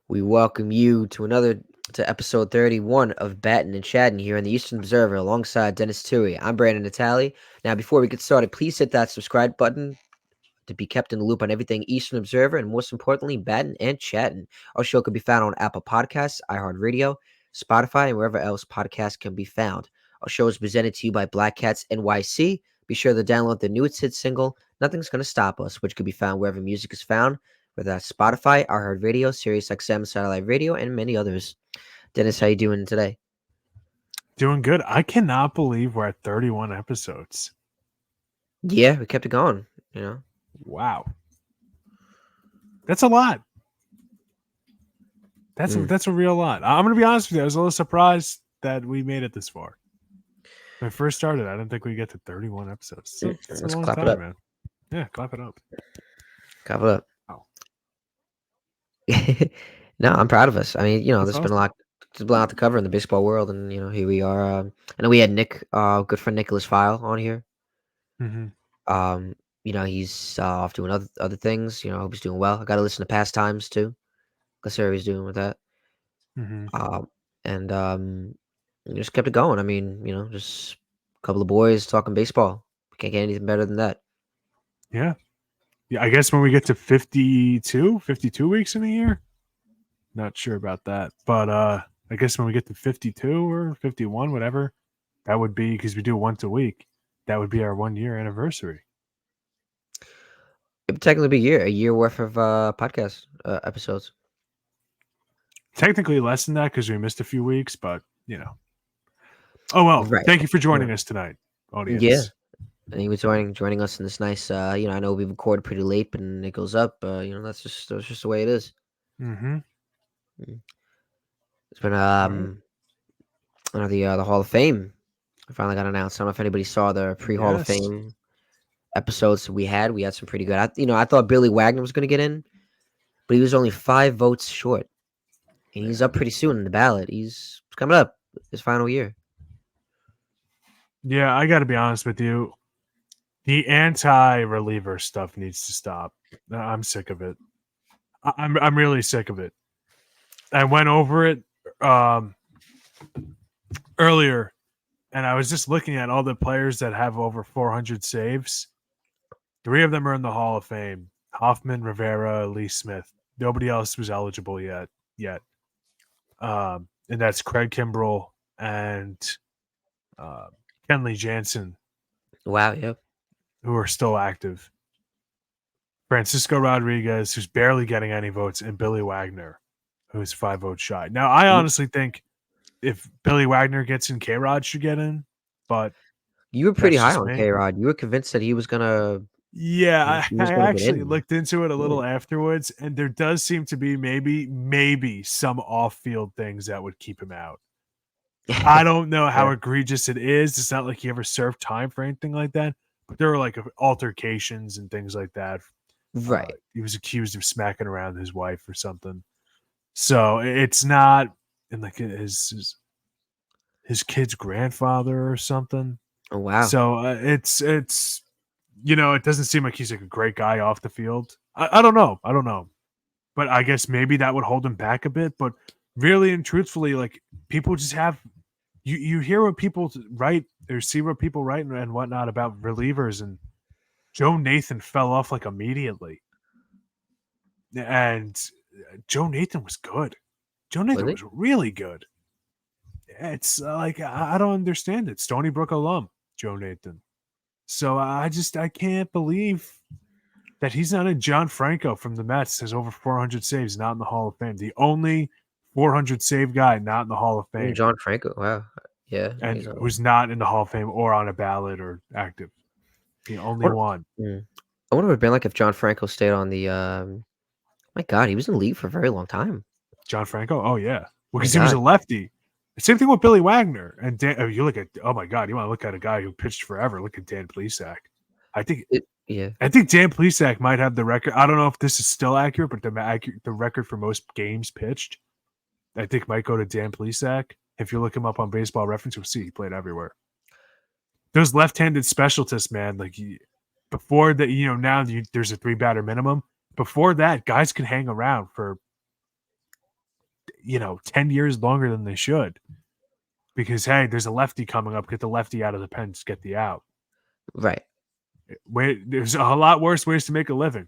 We welcome you to episode 31 of Battin and Chattin here in the Eastern Observer alongside Denis Tuohy. I'm Brandon Natale. Now, before we get started, please hit that subscribe button to be kept in the loop on everything Eastern Observer and most importantly, Battin and Chattin. Our show can be found on Apple Podcasts, iHeartRadio, Spotify, and wherever else podcasts can be found. Our show is presented to you by Black Cats NYC. Be sure to download the newest hit single, Nothing's Gonna Stop Us, which can be found wherever music is found, whether that's Spotify, iHeartRadio, SiriusXM, Satellite Radio, and many others. Dennis, how you doing today? Doing good. I cannot believe we're at 31 episodes. Yeah, we kept it going, you know. Wow. That's a lot. That's a real lot. I'm going to be honest with you. I was a little surprised that we made it this far. When I first started, I didn't think we'd get to 31 episodes. It's a Let's long clap time, it up. man. Yeah, clap it up. Clap it up. Wow. No, I'm proud of us. I mean, That's there's been awesome. there's been a lot to cover in the baseball world, and here we are. I know we had good friend Niklaus Feil on here. Mm-hmm. He's off doing other things. I hope he's doing well. I got to listen to Pastimes too. Let's see how he's doing with that. Mm-hmm. And we just kept it going. I mean, just a couple of boys talking baseball. Can't get anything better than that. Yeah. Yeah, I guess when we get to 52 weeks in a year, not sure about that. But I guess when we get to 52 or 51, whatever, that would be because we do once a week. That would be our 1 year anniversary. It would technically be a year worth of podcast episodes. Technically less than that because we missed a few weeks, but Oh well. Right. Thank you for Yeah. joining us tonight, audience. Yeah. And he was joining us in this nice. I know we recorded pretty late, but it goes up. That's just the way it is. Mm-hmm. It's been Right. the Hall of Fame finally got announced. I don't know if anybody saw the pre-Hall of Yes. Fame episodes we had. We had some pretty good. I thought Billy Wagner was going to get in, but he was only 5 votes short, and he's up pretty soon in the ballot. He's coming up his final year. Yeah, I got to be honest with you. The anti-reliever stuff needs to stop. I'm sick of it. I'm really sick of it. I went over it earlier, and I was just looking at all the players that have over 400 saves. 3 of them are in the Hall of Fame: Hoffman, Rivera, Lee Smith. Nobody else was eligible yet. And that's Craig Kimbrell and Kenley Jansen, Wow. Yep. who are still active. Francisco Rodriguez, who's barely getting any votes, and Billy Wagner, who's 5 votes shy. Now, I honestly think if Billy Wagner gets in, K-Rod should get in, but You were pretty that's high just on me. K-Rod. You were convinced that he was gonna Yeah, he was I gonna get actually in. looked into it a little Yeah. afterwards, and there does seem to be maybe some off-field things that would keep him out. I don't know how Yeah. egregious it is. It's not like he ever served time for anything like that, but there were like altercations and things like that. Right. He was accused of smacking around his wife or something. So it's not, and like his kid's grandfather or something. Oh, wow. So it's it doesn't seem like he's like a great guy off the field. I don't know. But I guess maybe that would hold him back a bit. But really and truthfully, like people just have you hear what people write or see what people write and whatnot about relievers, and Joe Nathan fell off like immediately. And Joe Nathan was good. Joe Nathan was really good. It's like I don't understand it. Stony Brook alum, Joe Nathan. So I can't believe that he's not in. John Franco from the Mets has over 400 saves, not in the Hall of Fame. The only 400 save guy not in the Hall of Fame. John Franco. Wow. Yeah. And who's not in the Hall of Fame or on a ballot or active. The only one. I wonder what it would have been like if John Franco stayed on the. My God, he was in the league for a very long time. John Franco? Oh, yeah. Well, because he was a lefty. Same thing with Billy Wagner. And Dan, you look at, oh my God, you want to look at a guy who pitched forever. Look at Dan Plesac. I think Dan Plesac might have the record. I don't know if this is still accurate, but the record for most games pitched, I think might go to Dan Plesac. If you look him up on Baseball Reference, you'll see he played everywhere. Those left-handed specialists, man, like before that, now there's a 3-batter minimum. Before that, guys could hang around for 10 years longer than they should. Because, hey, there's a lefty coming up. Get the lefty out of the pen. Just get the out. Right. There's a lot worse ways to make a living.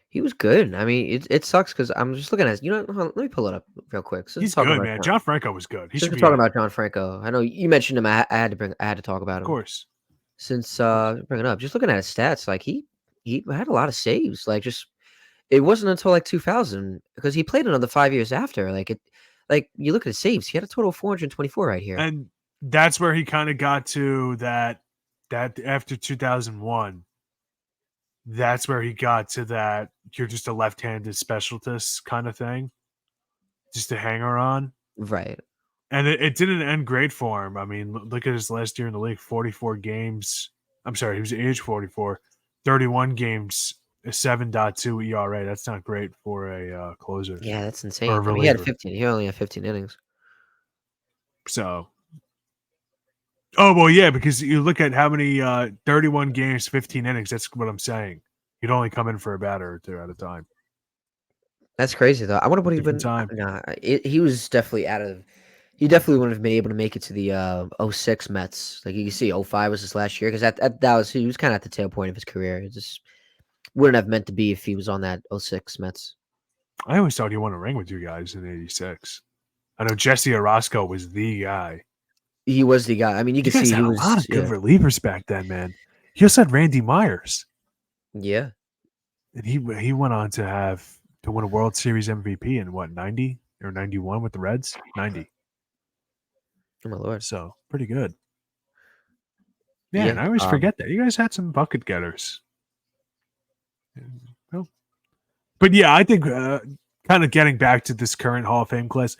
He was good. I mean, it sucks because I'm just looking at it. Let me pull it up real quick. He's good, man. John Franco was good. Since we're talking about John Franco, I know you mentioned him. I had to talk about him. Of course. Since bring it up, just looking at his stats, like he had a lot of saves. Like it wasn't until like 2000 because he played another 5 years after. Like you look at his saves, he had a total of 424 right here. And that's where he kind of got to that after 2001. That's where he got to that you're just a left-handed specialist kind of thing, just a hanger on. Right. And it didn't end great for him. I mean, look at his last year in the league, 44 games. I'm sorry, he was age 44, 31 games, a 7.2 ERA. That's not great for a closer. Yeah, that's insane. Or a reliever. He had 15. He only had 15 innings. So, well, yeah, because you look at how many 31 games, 15 innings. That's what I'm saying. He'd only come in for a batter or two at a time. That's crazy, though. I wonder what he would. Nah, he was definitely out of. He definitely wouldn't have been able to make it to the 06 Mets. Like you can see, 05 was his last year because he was kind of at the tail point of his career. It just wouldn't have meant to be if he was on that 06 Mets. I always thought he won a ring with you guys in '86. I know Jesse Orosco was the guy. He was the guy. I mean, you can see he was a lot of good relievers back then, man. He also had Randy Myers. Yeah, and he went on to win a World Series MVP in what 90 or 91 with the Reds. 90. Oh my lord! So pretty good. Yeah, and I always forget that you guys had some bucket getters. But yeah, I think kind of getting back to this current Hall of Fame class,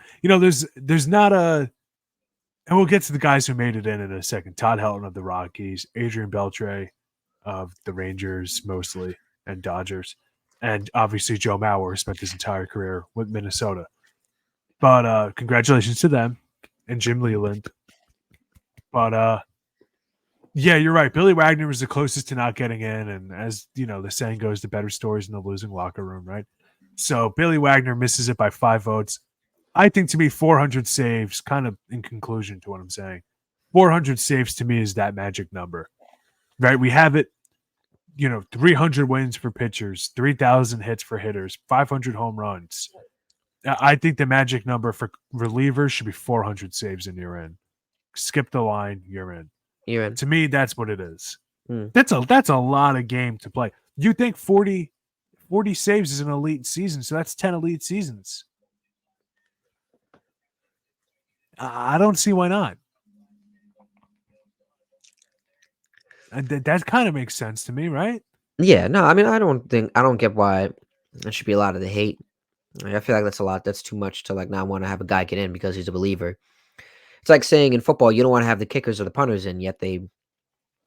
there's not a, and we'll get to the guys who made it in a second. Todd Helton of the Rockies, Adrian Beltre of the Rangers mostly and Dodgers, and obviously Joe Mauer, who spent his entire career with Minnesota. But congratulations to them and Jim Leland. But yeah, you're right. Billy Wagner was the closest to not getting in, and as the saying goes, the better stories in the losing locker room, right? So Billy Wagner misses it by 5 votes. I think to me, 400 saves, kind of in conclusion to what I'm saying, 400 saves to me is that magic number, right? We have it, 300 wins for pitchers, 3,000 hits for hitters, 500 home runs. I think the magic number for relievers should be 400 saves and you're in. Skip the line, you're in. To me, that's what it is. That's a lot of game to play. You think 40 saves is an elite season, so that's 10 elite seasons. I don't see why not. And that kind of makes sense to me, right? Yeah, no, I mean, I don't get why there should be a lot of the hate. I feel like that's a lot. That's too much to like not want to have a guy get in because he's a believer. It's like saying in football you don't want to have the kickers or the punters in, yet they.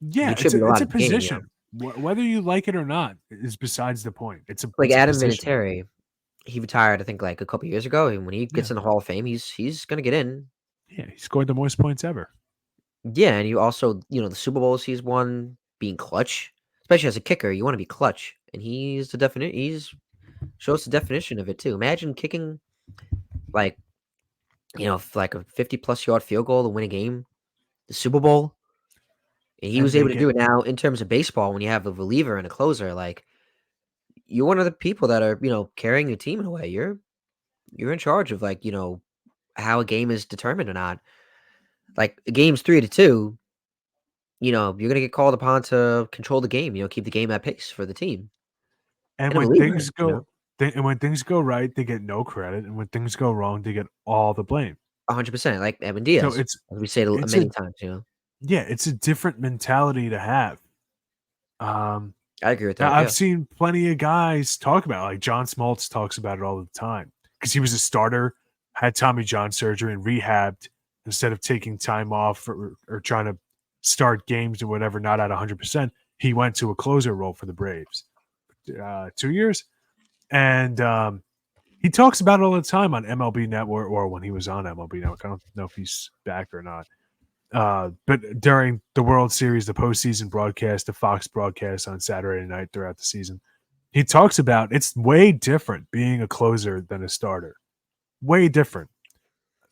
Yeah, it's a position. Game, whether you like it or not is besides the point. It's like Adam Vinatieri. He retired, I think, like a couple years ago, and when he gets in the Hall of Fame, he's gonna get in. Yeah, he scored the most points ever. Yeah, and you also, the Super Bowls he's won, being clutch, especially as a kicker, you want to be clutch, and he's the definition. He's shows the definition of it too. Imagine kicking, like, like a 50+ yard field goal to win a game, the Super Bowl. And he was able to do it. Now, in terms of baseball, when you have a reliever and a closer, like, you're one of the people that are, carrying your team in a way. You're in charge of, like, how a game is determined or not. Like, a game's 3-2, you're going to get called upon to control the game, keep the game at pace for the team. And when things go when things go right, they get no credit. And when things go wrong, they get all the blame. 100%. Like Evan Diaz, as we say many times, Yeah, it's a different mentality to have. I agree with that. I've seen plenty of guys talk about it. Like John Smoltz talks about it all the time because he was a starter, had Tommy John surgery and rehabbed instead of taking time off or trying to start games or whatever, not at 100%. He went to a closer role for the Braves 2 years. And he talks about it all the time on MLB Network or when he was on MLB Network. I don't know if he's back or not. But during the World Series, the postseason broadcast, the Fox broadcast on Saturday night throughout the season, he talks about it's way different being a closer than a starter. way different.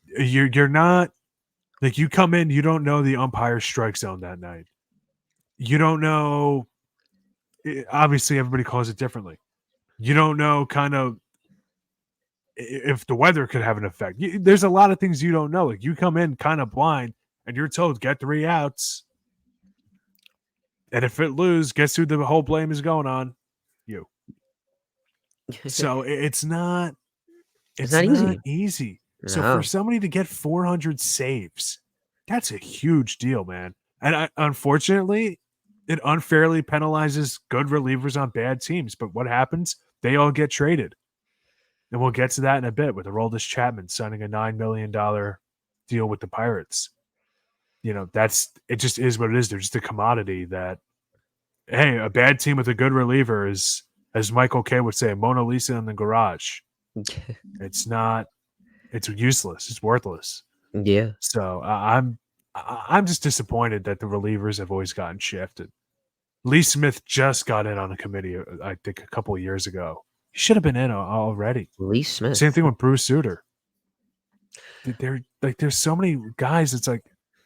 You're not like you come in, you don't know the umpire's strike zone that night. You don't know. Obviously, everybody calls it differently. You don't know kind of if the weather could have an effect. There's a lot of things you don't know. Like you come in kind of blind, and you're told get 3 outs, and if it lose, guess who the whole blame is going on? You. So it's not easy. So for somebody to get 400 saves, that's a huge deal, man. And unfortunately, it unfairly penalizes good relievers on bad teams. But what happens? They all get traded. And we'll get to that in a bit with Aroldis Chapman signing a $9 million deal with the Pirates. It just is what it is. They're just a commodity that, hey, a bad team with a good reliever is, as Michael Kay would say, Mona Lisa in the garage. It's useless. It's worthless. Yeah. So I'm just disappointed that the relievers have always gotten shifted. Lee Smith just got in on a committee, I think, a couple of years ago. He should have been in already. Lee Smith. Same thing with Bruce Sutter. There's so many guys. It's like,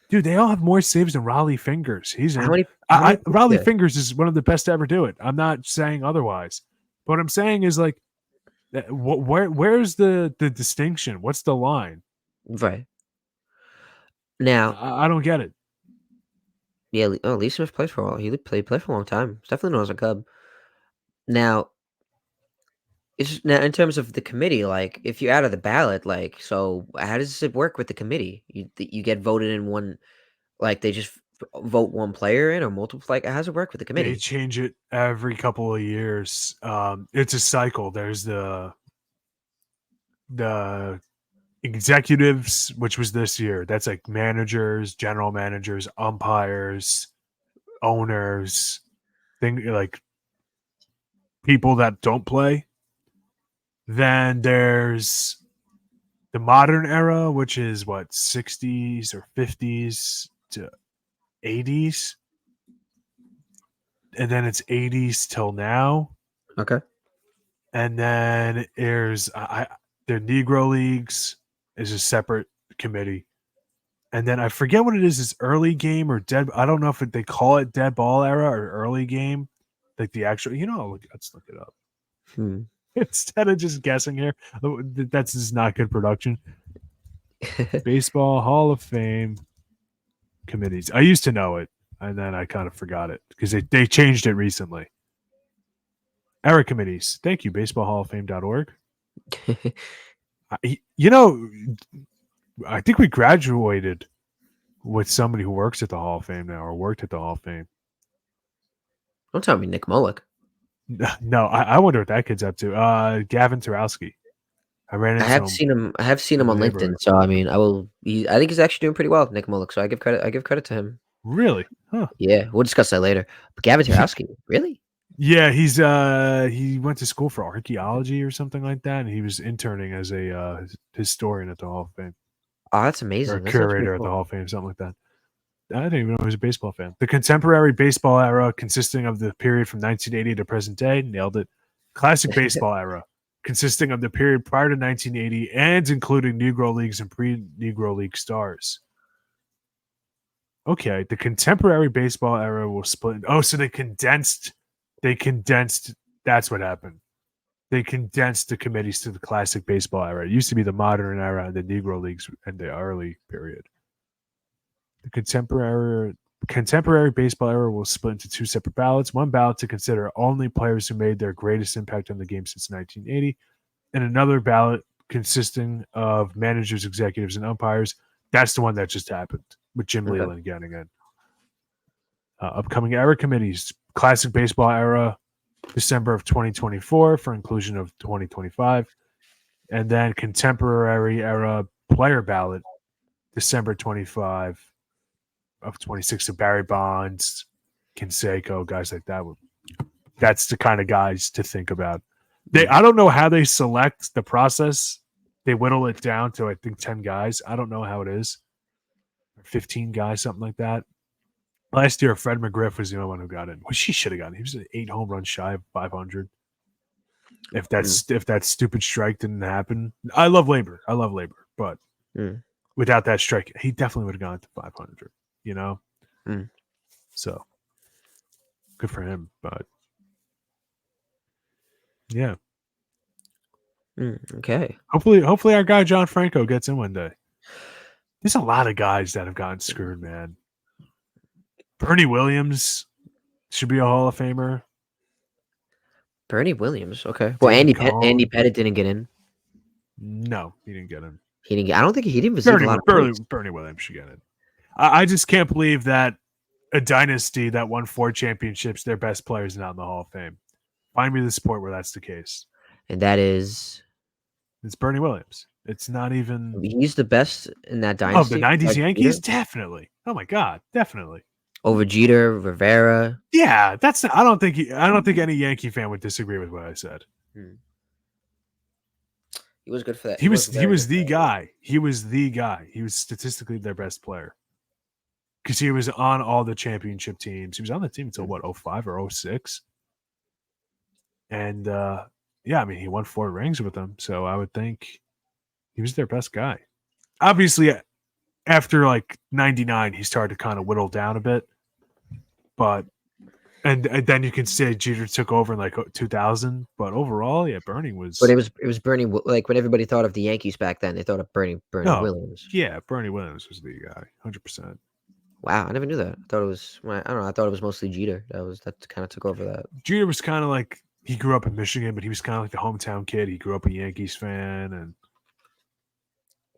dude, they all have more saves than Raleigh Fingers. He's in. Raleigh Fingers is one of the best to ever do it. I'm not saying otherwise. But what I'm saying is like, where's the distinction? What's the line? Right. Now, I don't get it. Yeah, Lee Smith played for a while. He played for a long time. He's definitely known as a Cub. Now, in terms of the committee, like if you're out of the ballot, like so, how does it work with the committee? You get voted in one, like they just vote one player in or multiple. Like how does it work with the committee? They change it every couple of years. It's a cycle. There's the executives, which was this year. That's like managers, general managers, umpires, owners, like people that don't play. Then there's the modern era, which is what 60s or 50s to 80s, and then it's 80s till now. Okay. And then there's the Negro Leagues is a separate committee. And then I forget what it is. It's early game or dead. I don't know if they call it dead ball era or early game. Like the actual, let's look it up. Instead of just guessing here. That's just not good production. Baseball Hall of Fame committees. I used to know it, and then I kind of forgot it because they changed it recently. Era committees. Thank you, baseballhalloffame.org. I think we graduated with somebody who works at the Hall of Fame now or worked at the Hall of Fame. Don't tell me Nick Mullock. No, I wonder what that kid's up to. Gavin Tarowski. I have seen him. I have seen him on LinkedIn. So I mean, I think he's actually doing pretty well, Nick Mullock. So I give credit to him. Really? Huh. Yeah, we'll discuss that later. But Gavin Tarowski, really? Yeah, he went to school for archaeology or something like that, and he was interning as a historian at the Hall of Fame. Oh, that's amazing. Or a curator at the Hall of Fame, something like that. I didn't even know he was a baseball fan. The contemporary baseball era, consisting of the period from 1980 to present day, nailed it. Classic baseball era, consisting of the period prior to 1980 and including Negro Leagues and pre-Negro League stars. Okay, the contemporary baseball era will split. Oh, so they condensed. That's what happened. They condensed the committees to the classic baseball era. It used to be the modern era and the Negro Leagues and the early period. The contemporary baseball era will split into two separate ballots. One ballot to consider only players who made their greatest impact on the game since 1980, and another ballot consisting of managers, executives, and umpires. That's the one that just happened with Jim Leland getting in. Upcoming era committees: Classic Baseball Era, December of 2024 for inclusion of 2025, and then Contemporary Era Player Ballot, December 25 of 26. So Barry Bonds, Canseco, guys like that. That's the kind of guys to think about. I don't know how they select the process. They whittle it down to, I think, 10 guys. I don't know how it is. 15 guys, something like that. Last year, Fred McGriff was the only one who got in. Well, she should have gotten in. He was 8 home runs shy of 500. If that stupid strike didn't happen, I love labor, but without that strike, he definitely would have gone to 500. You know, so good for him. But yeah, okay. Hopefully, our guy John Franco gets in one day. There's a lot of guys that have gotten screwed, man. Bernie Williams should be a Hall of Famer. Bernie Williams, okay. Well, Andy Pettitte didn't get in. No, he didn't get in. He didn't get. I don't think he didn't receive a lot of points. Bernie Williams should get in. I just can't believe that a dynasty that won 4 championships, their best players not in the Hall of Fame. Find me the sport where that's the case. And that is, it's Bernie Williams. It's not even. He's the best in that dynasty. Of the '90s Yankees, definitely. Oh my God, definitely. Over Jeter, Rivera. Yeah, that's. I don't think any Yankee fan would disagree with what I said. He was good for that. He was the guy. He was the guy. He was statistically their best player because he was on all the championship teams. He was on the team until what, 05 or 06? And yeah, I mean, he won 4 rings with them, so I would think he was their best guy. Obviously, after like 99, he started to kind of whittle down a bit, but and then you can say Jeter took over in like 2000, but overall, yeah, Bernie was. But it was Bernie. Like when everybody thought of the Yankees back then, they thought of Bernie Williams. Yeah, Bernie Williams was the guy, 100%. Wow, I never knew that. I thought it was. I don't know. I thought it was mostly Jeter. That kind of took over that. Jeter was kind of like, he grew up in Michigan, but he was kind of like the hometown kid. He grew up a Yankees fan, and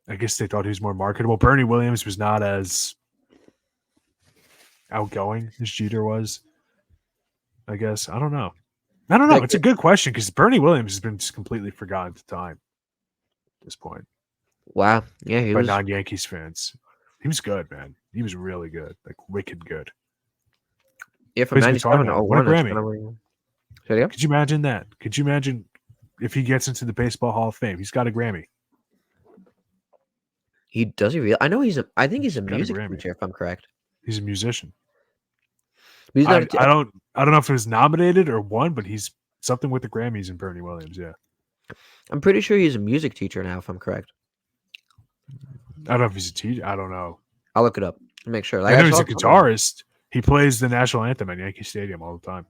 I guess they thought he was more marketable. Bernie Williams was not as outgoing as Jeter was, I guess. I don't know. It's a good question because Bernie Williams has been just completely forgotten to time at this point. Wow. Yeah, he was. By non-Yankees fans. He was good, man. He was really good. Like, wicked good. Yeah, from 97 to 01. What a Grammy. Could you imagine that? Could you imagine if he gets into the Baseball Hall of Fame? He's got a Grammy. He does he really? I know I think he's a music teacher, if I'm correct. He's a musician. He's I don't know if it was nominated or won, but he's something with the Grammys in Bernie Williams, yeah. I'm pretty sure he's a music teacher now, if I'm correct. I don't know if he's a teacher. I don't know. I'll look it up and make sure. Like, I know he's a guitarist. He plays the national anthem at Yankee Stadium all the time.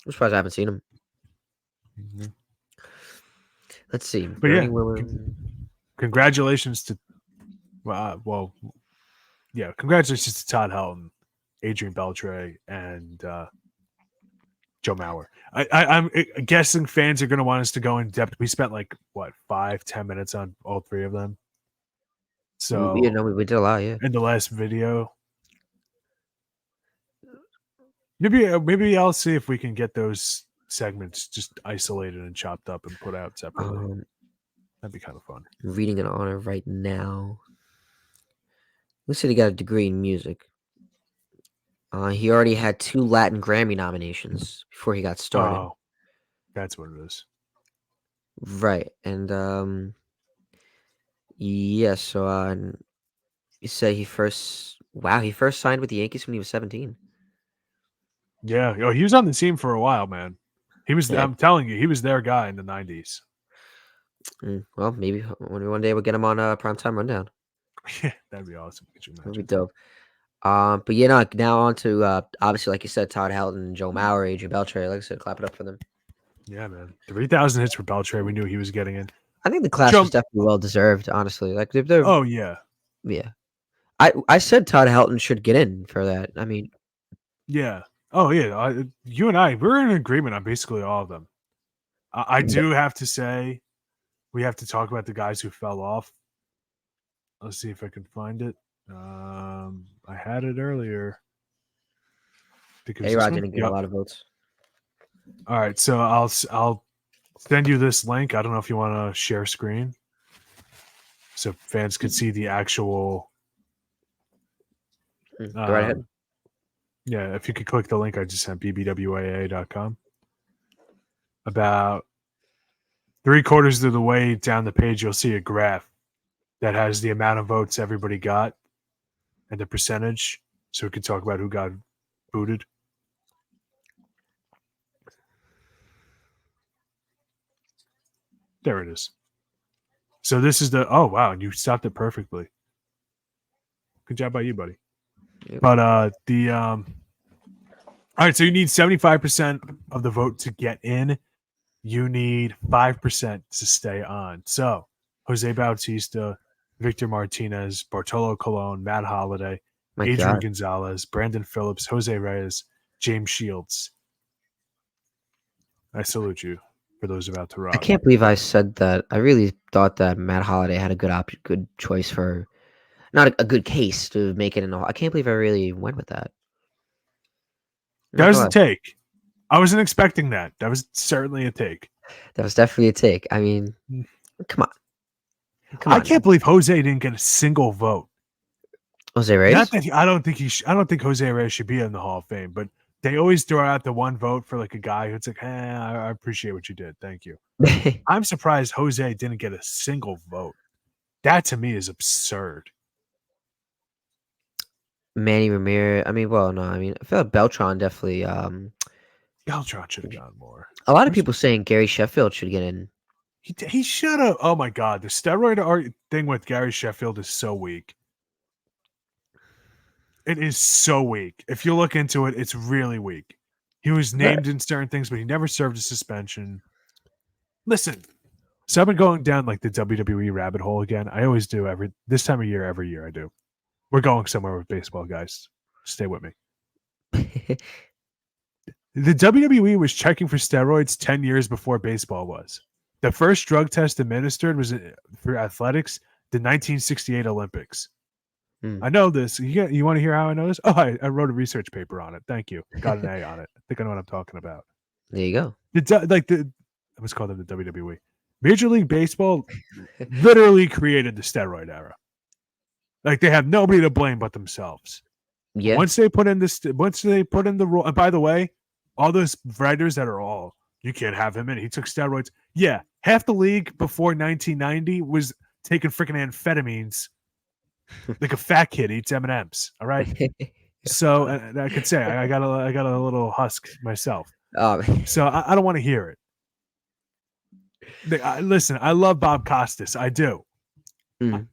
I'm surprised I haven't seen him. Mm-hmm. Let's see. But Bernie congratulations to congratulations to Todd Helton, Adrian Beltre, and Joe Mauer. I'm guessing fans are going to want us to go in depth. We spent 5-10 minutes on all 3 of them. So we did a lot, yeah. In the last video, maybe I'll see if we can get those segments just isolated and chopped up and put out separately. That'd be kind of fun. Reading an honor right now. Looks like he got a degree in music. He already had 2 Latin Grammy nominations before he got started. Oh, that's what it is. Right. And yes, so you say he first signed with the Yankees when he was 17. Yeah, he was on the team for a while, man. He was. Yeah. I'm telling you, he was their guy in the 90s. Well, maybe one day we'll get him on a Primetime Rundown. Yeah, that'd be awesome. Could you imagine? That'd be dope. But yeah, now on to obviously, like you said, Todd Helton, Joe Mauer, Adrian Beltre. Like I said, clap it up for them. Yeah, man. 3,000 hits for Beltre. We knew he was getting in. I think the class was definitely well deserved, honestly. Like they're oh yeah. Yeah. I said Todd Helton should get in for that. I mean, yeah. Oh yeah. You and we're in agreement on basically all of them. I do have to say, we have to talk about the guys who fell off. Let's see if I can find it. I had it earlier. A-Rod didn't get a lot of votes. All right, so I'll send you this link. I don't know if you want to share screen so fans could see the actual. Go right ahead. Yeah, if you could click the link I just sent, bbwaa.com. About 3/4 of the way down the page, you'll see a graph that has the amount of votes everybody got and the percentage, so we can talk about who got booted. There it is. So this is the, oh, wow, and you stopped it perfectly. Good job by you, buddy. Yep. But all right, so you need 75% of the vote to get in. You need 5% to stay on. So Jose Bautista, Victor Martinez, Bartolo Colon, Matt Holliday, Adrian Gonzalez, Brandon Phillips, Jose Reyes, James Shields. I salute you for those about to rock. I can't believe I said that. I really thought that Matt Holliday had a good choice for, not a good case to make it in. I can't believe I really went with that. That was a take. I wasn't expecting that. That was certainly a take. That was definitely a take. I mean, come on. I can't believe Jose didn't get a single vote. Jose Reyes? Not that I don't think Jose Reyes should be in the Hall of Fame, but they always throw out the one vote for like a guy who's like, I appreciate what you did. Thank you. I'm surprised Jose didn't get a single vote. That to me is absurd. Manny Ramirez. I mean, well, no, I mean, I feel like Beltran definitely. Beltran should have gotten more. A lot of people saying Gary Sheffield should get in. He should have. Oh my God, the steroid thing with Gary Sheffield is so weak. It is so weak. If you look into it, it's really weak. He was named in certain things, but he never served a suspension. Listen, so I've been going down like the WWE rabbit hole again. I always do this time of year, every year I do. We're going somewhere with baseball, guys. Stay with me. The WWE was checking for steroids 10 years before baseball was. The first drug test administered was for athletics, the 1968 Olympics. I know this. You want to hear how I know this? Oh, I wrote a research paper on it. Thank you. Got an A on it. I think I know what I'm talking about. There you go. Let's call them the WWE. Major League Baseball literally created the steroid era. Like they have nobody to blame but themselves. Yeah. Once they put in the rule, and by the way, all those writers that are all, you can't have him in. He took steroids. Yeah, half the league before 1990 was taking freaking amphetamines. Like a fat kid eats M&Ms. All right. So I could say I got a little husk myself. So I don't want to hear it. Listen, I love Bob Costas. I do.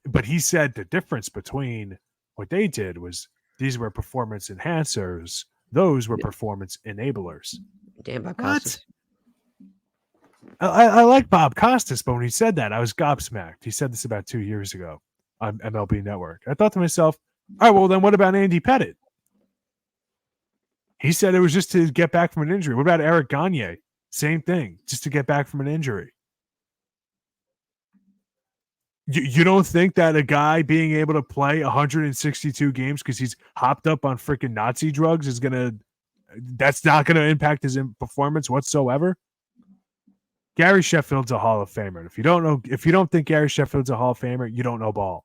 But he said the difference between what they did was these were performance enhancers. Those were performance enablers. Damn, Bob Costas. I like Bob Costas, but when he said that, I was gobsmacked. He said this about 2 years ago on MLB Network. I thought to myself, all right, well, then what about Andy Pettitte? He said it was just to get back from an injury. What about Eric Gagne? Same thing, just to get back from an injury. You don't think that a guy being able to play 162 games because he's hopped up on freaking Nazi drugs that's not going to impact his performance whatsoever? Gary Sheffield's a Hall of Famer. If you don't think Gary Sheffield's a Hall of Famer, you don't know ball.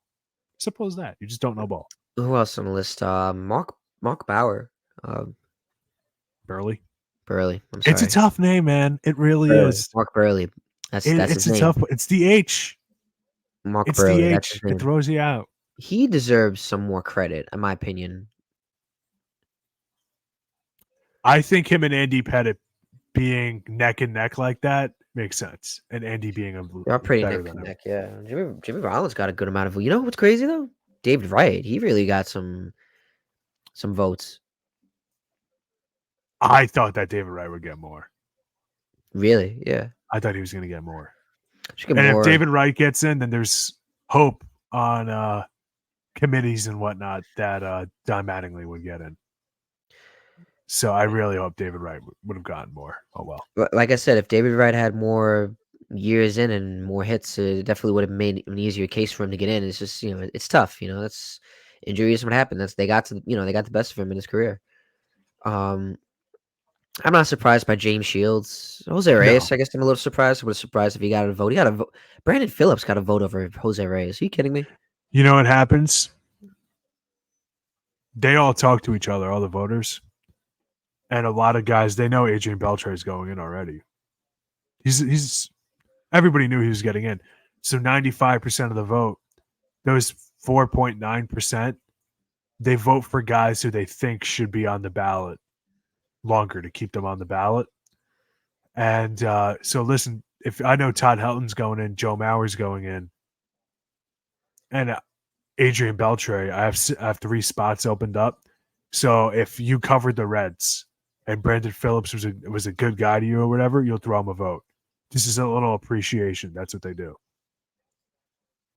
Suppose that. You just don't know ball. Who else on the list? Mark Bauer. Burley. I'm sorry. It's a tough name, man. It really is. Mark Burley. That's his name. Tough. It's the H. Mark Burley. The H. It throws you out. He deserves some more credit, in my opinion. I think him and Andy Pettitte being neck and neck like that makes sense. And Andy being they're pretty neck and neck, yeah. Jimmy Rollins got a good amount of. You know what's crazy though? David Wright. He really got some votes. I thought that David Wright would get more. Really? Yeah. I thought he was going to get more. If David Wright gets in, then there's hope on committees and whatnot that Don Mattingly would get in. So I really hope David Wright would have gotten more. Oh, well. Like I said, if David Wright had more years in and more hits, it definitely would have made an easier case for him to get in. It's just, it's tough. That's injuries. What happened? They got the best of him in his career. I'm not surprised by James Shields. Jose Reyes, I guess I'm a little surprised. I was surprised if he got a vote. He got a vote. Brandon Phillips got a vote over Jose Reyes. Are you kidding me? You know what happens? They all talk to each other, all the voters. And a lot of guys, they know Adrian Beltre is going in already. He's everybody knew he was getting in. So 95% of the vote, those 4.9%, they vote for guys who they think should be on the ballot longer to keep them on the ballot. And so listen, if I know Todd Helton's going in, Joe Mauer's going in, and Adrian Beltre, I have 3 spots opened up. So if you covered the Reds and Brandon Phillips was a good guy to you or whatever, you'll throw him a vote. This is a little appreciation. That's what they do.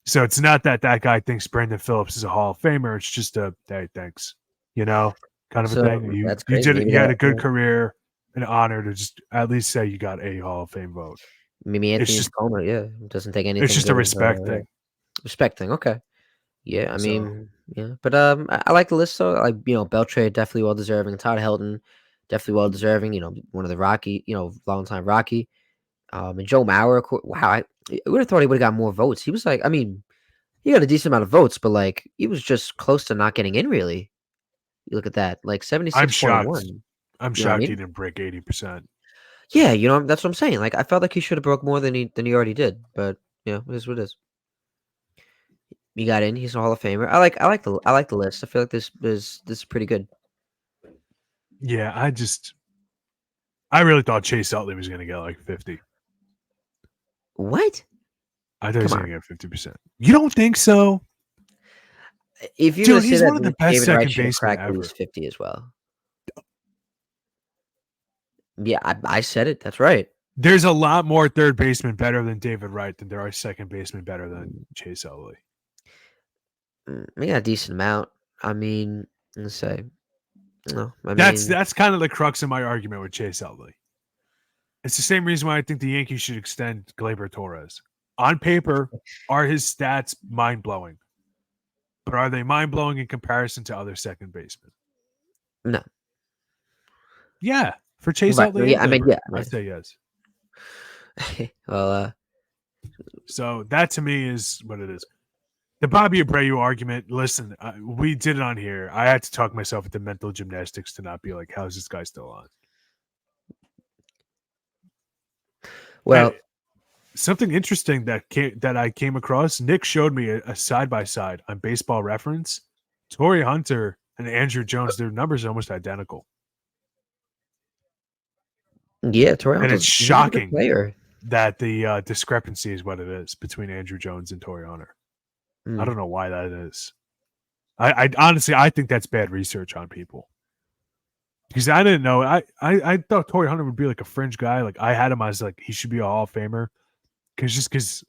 So it's not that guy thinks Brandon Phillips is a Hall of Famer. It's just a, hey, thanks, kind of a thing. You had a good career, an honor to just at least say you got a Hall of Fame vote. Maybe Anthony Tacoma, doesn't take anything. It's just a respect thing. Respect thing, okay. Yeah, I mean, but I like the list though. Like Beltre definitely well deserving. Todd Helton definitely well deserving. One of the Rocky, long time Rocky. And Joe Mauer, wow, I would have thought he would have got more votes. He was like, I mean, he got a decent amount of votes, but like he was just close to not getting in. Really, you look at that, like 76.1. I'm shocked he didn't break 80%. Yeah, that's what I'm saying. Like I felt like he should have broke more than he already did. But it is what it is. He got in. He's a Hall of Famer. I like the list. I feel like this is pretty good. Yeah, I really thought Chase Utley was going to get like 50. What? I thought he was going to get 50%. You don't think so? If you're he's one of the best second basemen ever. At least 50 as well. Yeah, I said it. That's right. There's a lot more third basemen better than David Wright than there are second basemen better than Chase Utley. We got a decent amount. I mean, let's say, that's kind of the crux of my argument with Chase Utley. It's the same reason why I think the Yankees should extend Gleyber Torres. On paper, are his stats mind-blowing? But are they mind-blowing in comparison to other second basemen? No. Yeah. For Chase Utley, yeah, I'd say yes. Well, so that to me is what it is. The Bobby Abreu argument, listen, we did it on here. I had to talk myself into mental gymnastics to not be like, how's this guy still on? Well, and something interesting that I came across, Nick showed me a side-by-side on Baseball Reference. Torrey Hunter and Andrew Jones, their numbers are almost identical. Yeah, Torrey Hunter. And it's shocking that the discrepancy is what it is between Andrew Jones and Torrey Hunter. I don't know why that is. I honestly, I think that's bad research on people. Because I didn't know. I thought Torrey Hunter would be like a fringe guy. Like I had him as like he should be a Hall of Famer. Because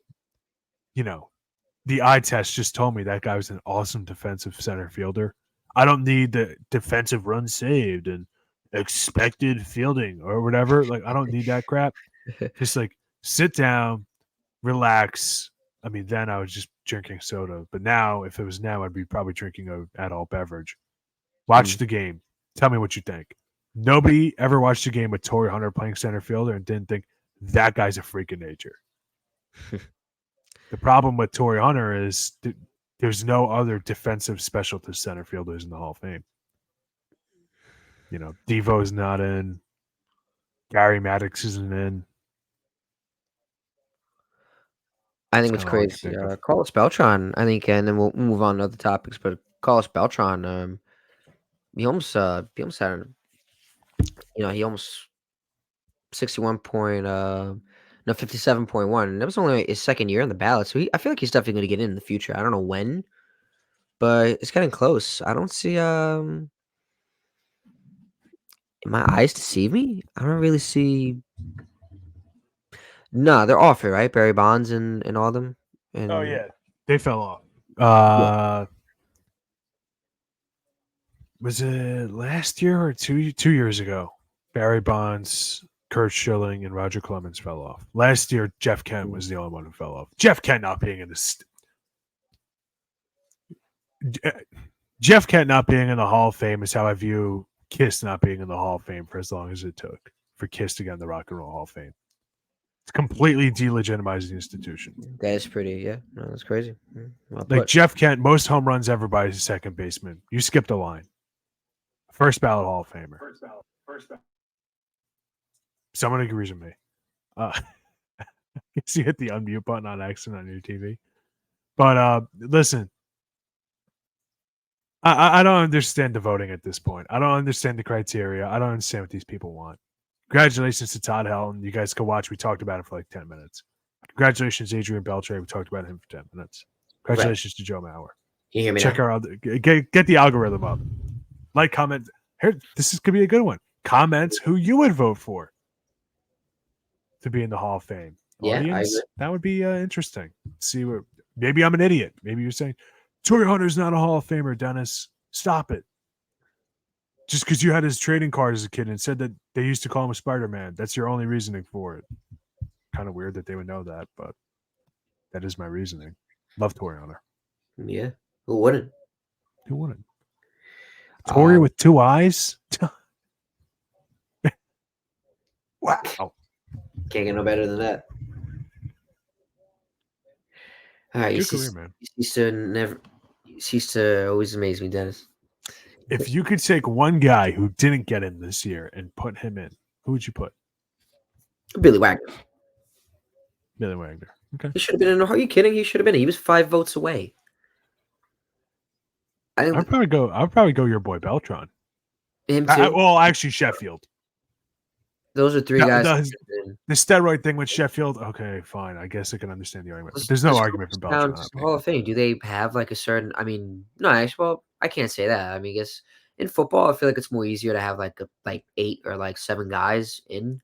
the eye test just told me that guy was an awesome defensive center fielder. I don't need the defensive runs saved and expected fielding or whatever. Like I don't need that crap. Just like sit down, relax. I mean, then I was just drinking soda. But now, if it was now, I'd be probably drinking an adult beverage. Watch the game. Tell me what you think. Nobody ever watched a game with Torrey Hunter playing center fielder and didn't think that guy's a freak of nature. The problem with Torrey Hunter is there's no other defensive specialist center fielders in the Hall of Fame. Devo's not in. Gary Maddox isn't in. I think it's crazy. Carlos Beltran, I think, and then we'll move on to other topics. But Carlos Beltran, he almost had, he almost 57.1, and that was only his second year in the ballot. So I feel like he's definitely going to get in the future. I don't know when, but it's getting close. I don't see. My eyes deceive me? I don't really see. No, they're off it, right? Barry Bonds and all them. And, oh yeah, they fell off. Was it last year or 2 years ago? Barry Bonds, Kurt Schilling, and Roger Clemens fell off. Last year, Jeff Kent was the only one who fell off. Jeff Kent not being in the Hall of Fame is how I view Kiss not being in the Hall of Fame for as long as it took for Kiss to get in the Rock and Roll Hall of Fame. It's completely delegitimized the institution. That is pretty, yeah. No, that's crazy. Like Jeff Kent, most home runs ever by a second baseman. You skipped a line. First ballot Hall of Famer. First ballot. Someone agrees with me. You hit the unmute button on accident on your TV. But listen, I don't understand the voting at this point. I don't understand the criteria. I don't understand what these people want. Congratulations to Todd Helton. You guys can watch. We talked about it for like 10 minutes. Congratulations, Adrian Beltre. We talked about him for 10 minutes. Congratulations to Joe Mauer. Can you hear me Check now? our other, get the algorithm up. Like, comment. Here, this could be a good one. Comments who you would vote for to be in the Hall of Fame. Yeah, Audience, that would be interesting. See what? Maybe I'm an idiot. Maybe you're saying Torrey Hunter's not a Hall of Famer, Dennis. Stop it. Just because you had his trading card as a kid and said that they used to call him Spider-Man. That's your only reasoning for it. Kind of weird that they would know that, but that is my reasoning. Love Torrey Hunter. Yeah. Who wouldn't? Who wouldn't? Torrey with 2 eyes? Wow. Can't get no better than that. All right, Good career, man. You used to always amaze me, Dennis. If you could take one guy who didn't get in this year and put him in, who would you put? Billy Wagner. Billy Wagner. Okay. He should have been in. Are you kidding? He should have been. He was 5 votes away. I'd probably go your boy Beltran. Him too. Well, actually, Sheffield. Those are 3 guys. The steroid thing with Sheffield. Okay, fine. I guess I can understand the argument. But there's no argument for Beltran. Hall of Fame. Do they have like a certain? I mean, no. Actually, well, I can't say that. I mean, I guess in football, I feel like it's more easier to have like 8 or like 7 guys in.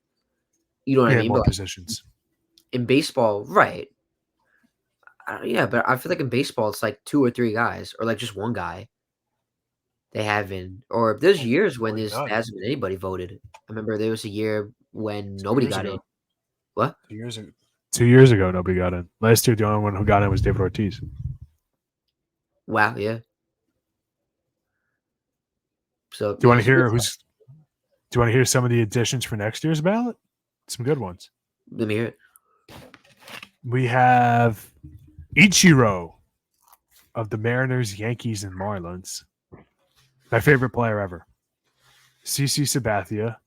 You know what I mean? More positions. In baseball, right? Yeah, but I feel like in baseball, it's like 2 or 3 guys, or like just 1 guy. They haven't, or there's years when there hasn't been anybody voted. I remember there was a year when nobody got in. What? 2 years ago. 2 years ago, nobody got in. Last year, the only one who got in was David Ortiz. Wow, yeah. So do you want to hear Do you want to hear some of the additions for next year's ballot? Some good ones. Let me hear it. We have Ichiro of the Mariners, Yankees, and Marlins. My favorite player ever. CC Sabathia.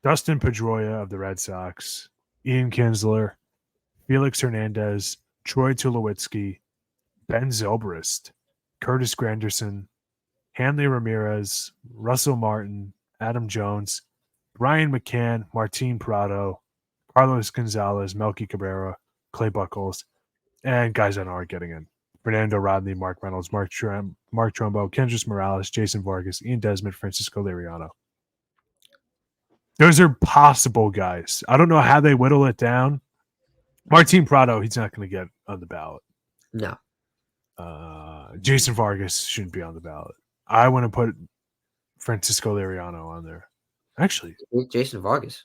Dustin Pedroia of the Red Sox. Ian Kinsler. Felix Hernandez. Troy Tulowitzki. Ben Zobrist. Curtis Granderson. Hanley Ramirez. Russell Martin. Adam Jones. Brian McCann. Martin Prado. Carlos Gonzalez. Melky Cabrera. Clay Buchholz. And guys that aren't getting in. Fernando Rodney, Mark Reynolds, Mark Trumbo, Kendrys Morales, Jason Vargas, Ian Desmond, Francisco Liriano. Those are possible guys. I don't know how they whittle it down. Martin Prado, he's not going to get on the ballot. No. Jason Vargas shouldn't be on the ballot. I want to put Francisco Liriano on there. Actually, Jason Vargas.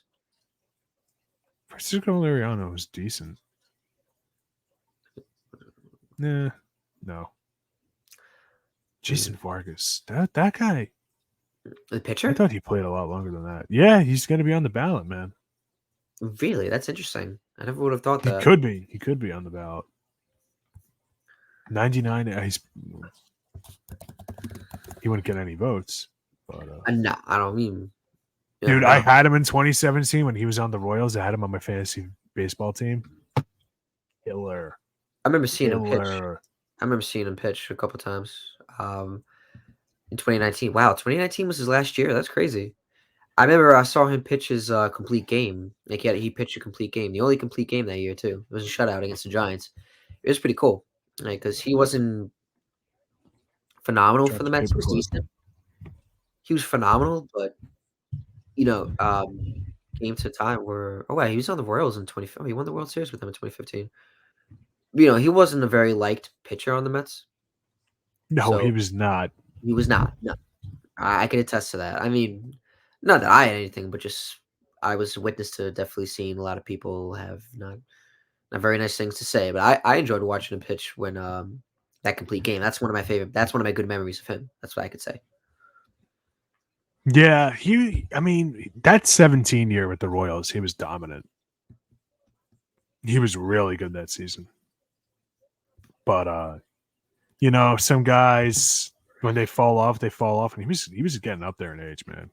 Francisco Liriano is decent. Nah, no. Jason Vargas. That guy. The pitcher? I thought he played a lot longer than that. Yeah, he's going to be on the ballot, man. Really? That's interesting. I never would have thought that. He could be. He could be on the ballot. 99. He wouldn't get any votes. But, no, I don't mean. Dude, I had him in 2017 when he was on the Royals. I had him on my fantasy baseball team. Killer. I remember seeing him pitch a couple times. In 2019. Wow, 2019 was his last year. That's crazy. I remember I saw him pitch his complete game. Like he pitched a complete game. The only complete game that year too. It was a shutout against the Giants. It was pretty cool. Because he wasn't phenomenal for the Mets. He was phenomenal, but came to a time where he was on the Royals in 2015. He won the World Series with them in 2015. He wasn't a very liked pitcher on the Mets. No, he was not. He was not. No, I can attest to that. I mean, not that I had anything, but just I was a witness to definitely seeing a lot of people have not very nice things to say. But I enjoyed watching him pitch when that complete game. That's one of my favorite. That's one of my good memories of him. That's what I could say. Yeah, that 17 year with the Royals, he was dominant. He was really good that season. But some guys, when they fall off, and he was getting up there in age, man.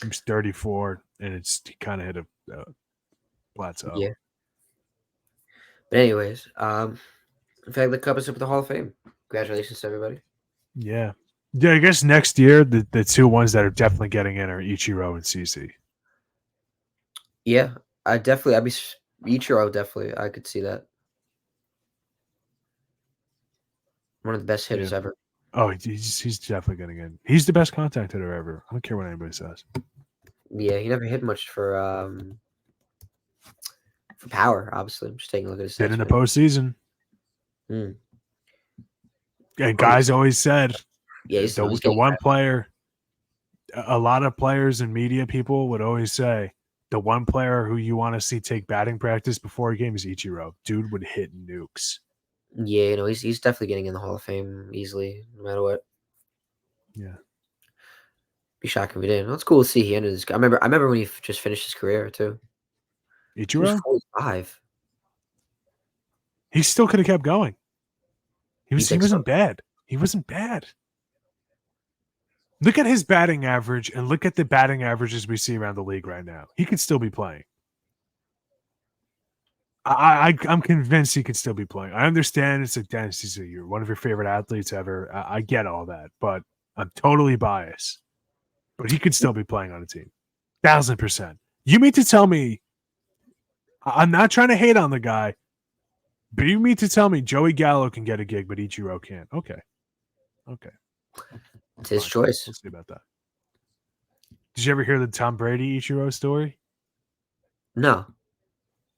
He was 34, and he kind of hit a plateau. Yeah. But anyways, in fact, that covers up with the Hall of Fame. Congratulations to everybody. Yeah. Yeah, I guess next year the two ones that are definitely getting in are Ichiro and CC. Yeah, I'd be Ichiro. Definitely, I could see that. One of the best hitters ever. Oh, he's definitely getting in. He's the best contact hitter ever. I don't care what anybody says. Yeah, he never hit much for power. Obviously, I'm just taking a look at his Did stats. in the postseason. Mm. And guys always said he's the getting one player. A lot of players and media people would always say the one player who you want to see take batting practice before a game is Ichiro. Dude would hit nukes. Yeah, he's definitely getting in the Hall of Fame easily, no matter what. Yeah. Be shocking if we didn't. Well, it's cool to see he ended his. I remember when he just finished his career too. Ichiro? He was 45. He still could have kept going. He wasn't so? bad. He wasn't bad. Look at his batting average and look at the batting averages we see around the league right now. He could still be playing. I'm convinced he could still be playing. I understand it's like Dennis, you're one of your favorite athletes ever. I get all that, but I'm totally biased. But he could still be playing on a team. 1,000%. You mean to tell me, I'm not trying to hate on the guy, but you mean to tell me Joey Gallo can get a gig, but Ichiro can't? Okay. It's his choice. We'll see about that. Did you ever hear the Tom Brady Ichiro story? No.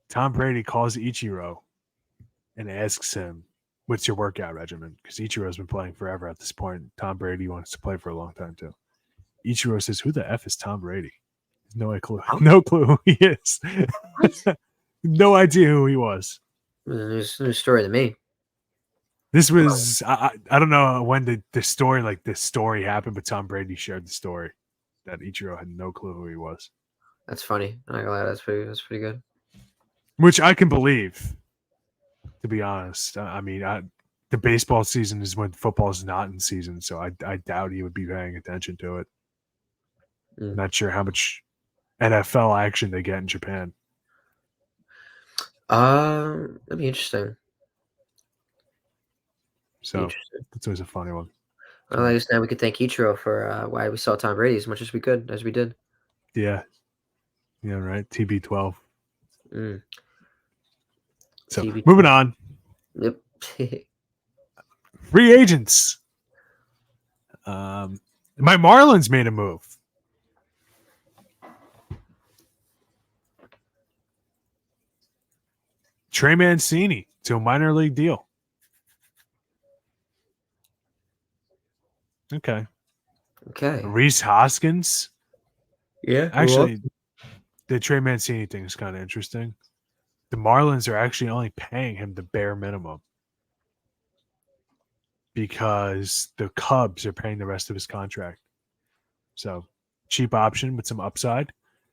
Tom Brady calls Ichiro and asks him, what's your workout regimen? Because Ichiro's been playing forever at this point. Tom Brady wants to play for a long time, too. Ichiro says, who the F is Tom Brady? No clue. No clue who he is. No idea who he was. It was a new story to me. This was, I don't know when the story happened, but Tom Brady shared the story that Ichiro had no clue who he was. That's funny. I'm not gonna lie, that's pretty good. Which I can believe, to be honest. I mean, the baseball season is when football is not in season, so I doubt he would be paying attention to it. Not sure how much NFL action they get in Japan. That'd be interesting. So that's always a funny one. Well, I guess now we could thank Ichiro for why we saw Tom Brady as much as we did. Yeah. Yeah, right. TB12. So TB12. Moving on. Yep. Free agents. My Marlins made a move. Trey Mancini to a minor league deal. Okay. Rhys Hoskins. Yeah. Actually, the Trey Mancini thing is kind of interesting. The Marlins are actually only paying him the bare minimum because the Cubs are paying the rest of his contract. So, cheap option with some upside.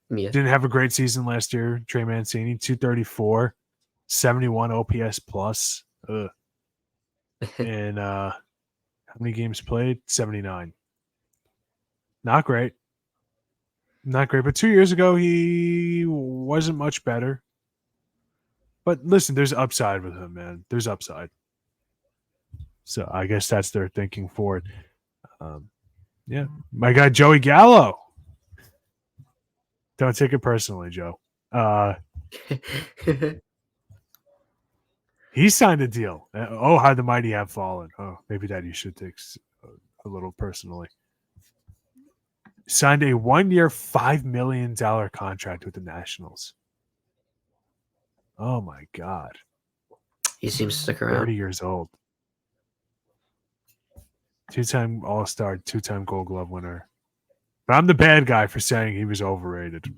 Yeah. Didn't have a great season last year. Trey Mancini, 234, 71 OPS plus. And how many games played? 79. Not great. But 2 years ago, he wasn't much better. But listen, there's upside with him, man. There's upside. So I guess that's their thinking for it. Yeah. My guy, Joey Gallo. Don't take it personally, Joe. He signed a deal. Oh, how the mighty have fallen. Oh, maybe that you should take a little personally. Signed a 1-year, $5 million contract with the Nationals. Oh, my God. He seems to stick around. 30 years old. 2-time All-Star, 2-time Gold Glove winner. But I'm the bad guy for saying he was overrated.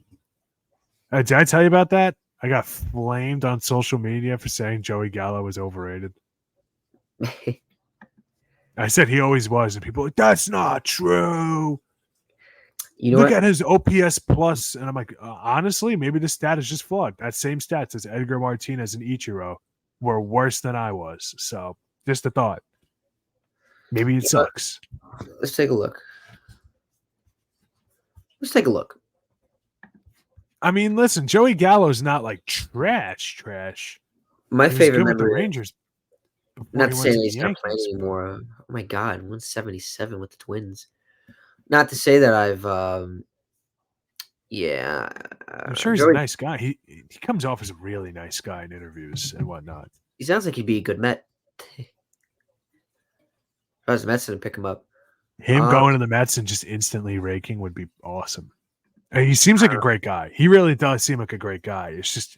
Did I tell you about that? I got flamed on social media for saying Joey Gallo was overrated. I said he always was, and people were like, that's not true. Look at his OPS plus, and I'm like, honestly, maybe the stat is just flawed. That same stats as Edgar Martinez and Ichiro were worse than I was. So, just a thought. Maybe it sucks. Let's take a look. I mean, listen, Joey Gallo's not like trash. My favorite memory with the Rangers. before Not he to went say to that the he's not playing Yankees. anymore. Oh my God, 177 with the Twins. Not to say that I've, yeah, I'm sure he's a Joey. nice guy. He comes off as a really nice guy in interviews and whatnot. He sounds like he'd be a good Met. If I was the Mets to pick him up. Him going to the Mets and just instantly raking would be awesome. And he seems like a great guy. He really does seem like a great guy. It's just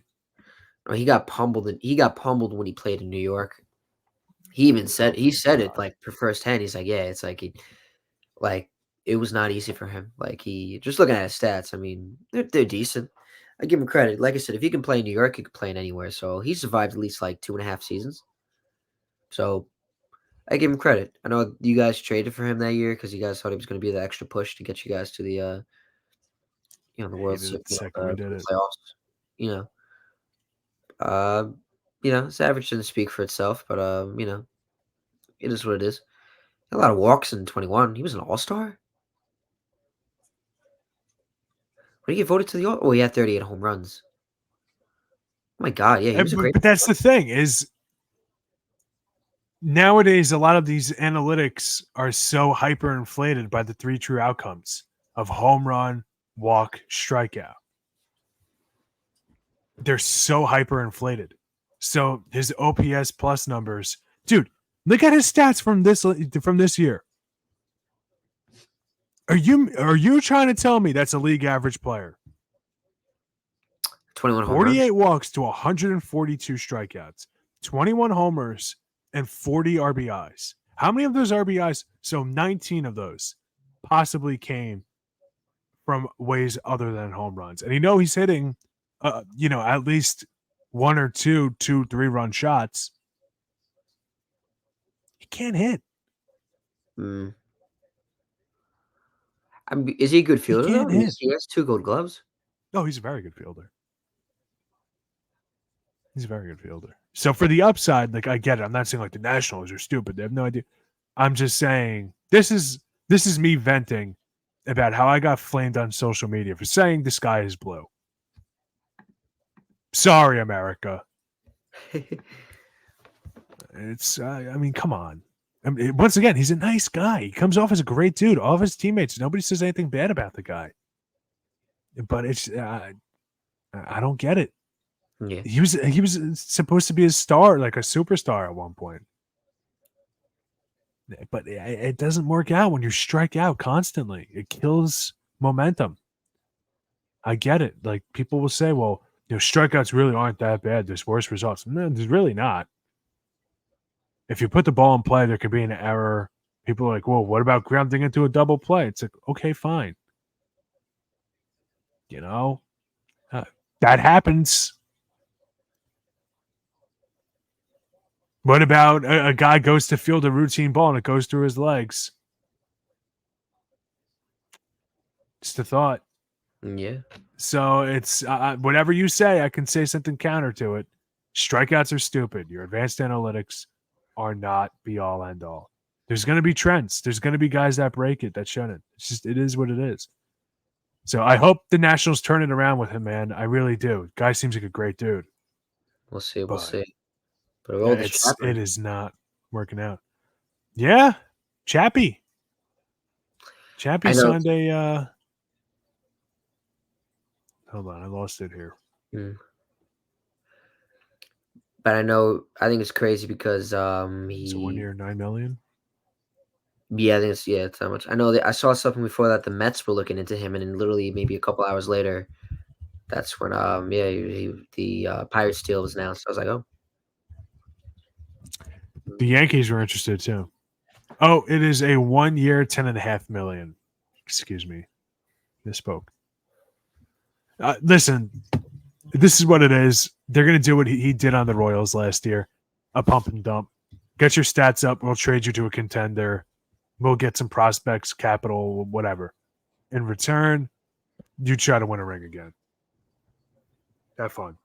he got pummeled. He got pummeled when he played in New York. He even said it like for firsthand. He's like, yeah, it's like it was not easy for him. Like he just looking at his stats. I mean, they're decent. I give him credit. Like I said, if he can play in New York, he can play in anywhere. So he survived at least like 2.5 seasons. So I give him credit. I know you guys traded for him that year because you guys thought he was going to be the extra push to get you guys to the the he World did it the Series, second we did the it. playoffs. You know, uh, his average didn't speak for itself, but it is what it is. A lot of walks in 21. He was an all-star? When did he get voted to the all? Oh, he had 38 home runs. Oh my God, yeah, he was a great. But that's the thing is nowadays a lot of these analytics are so hyperinflated by the three true outcomes of home run, walk, strikeout. They're so hyperinflated. So his OPS plus numbers, dude, look at his stats from this year. Are you trying to tell me that's a league average player? 21 home 48 runs. walks to 142 strikeouts, 21 homers, and 40 RBIs. How many of those RBIs? So 19 of those possibly came from ways other than home runs. And he's hitting, at least one or two, 3-run shots. He can't hit. Mm. Is he a good fielder, though? He has 2 gold gloves. Oh, he's a very good fielder. He's a very good fielder. So for the upside, like I get it. I'm not saying like the Nationals are stupid. They have no idea. I'm just saying this is me venting about how I got flamed on social media for saying the sky is blue. Sorry, America. It's I mean, come on. I mean, once again, he's a nice guy. He comes off as a great dude. All of his teammates, nobody says anything bad about the guy. But it's I don't get it. Yeah. He was supposed to be a star, like a superstar at one point. But it doesn't work out when you strike out constantly. It kills momentum. I get it. Like people will say, well, strikeouts really aren't that bad. There's worse results. No, there's really not. If you put the ball in play, there could be an error. People are like, well, what about grounding into a double play? It's like, okay, fine. That happens. What about a guy goes to field a routine ball and it goes through his legs? Just a thought. Yeah. So it's whatever you say, I can say something counter to it. Strikeouts are stupid. Your advanced analytics are not be all end all. There's going to be trends. There's going to be guys that break it that shouldn't. It is what it is. So I hope the Nationals turn it around with him, man. I really do. Guy seems like a great dude. We'll see. We'll see. But it is not working out. Yeah, Chappie signed a. Hold on, I lost it here. But I think it's crazy because It's a 1 year, $9 million. Yeah, I think it's that much. I know that I saw something before that the Mets were looking into him, and then literally maybe a couple hours later, that's when the Pirates deal was announced. I was like, oh. The Yankees were interested too. Oh, it is a 1 year, $10.5 million. Excuse me, misspoke. Listen, this is what it is. They're going to do what he did on the Royals last year, a pump and dump. Get your stats up. We'll trade you to a contender. We'll get some prospects, capital, whatever. In return, you try to win a ring again. Have fun.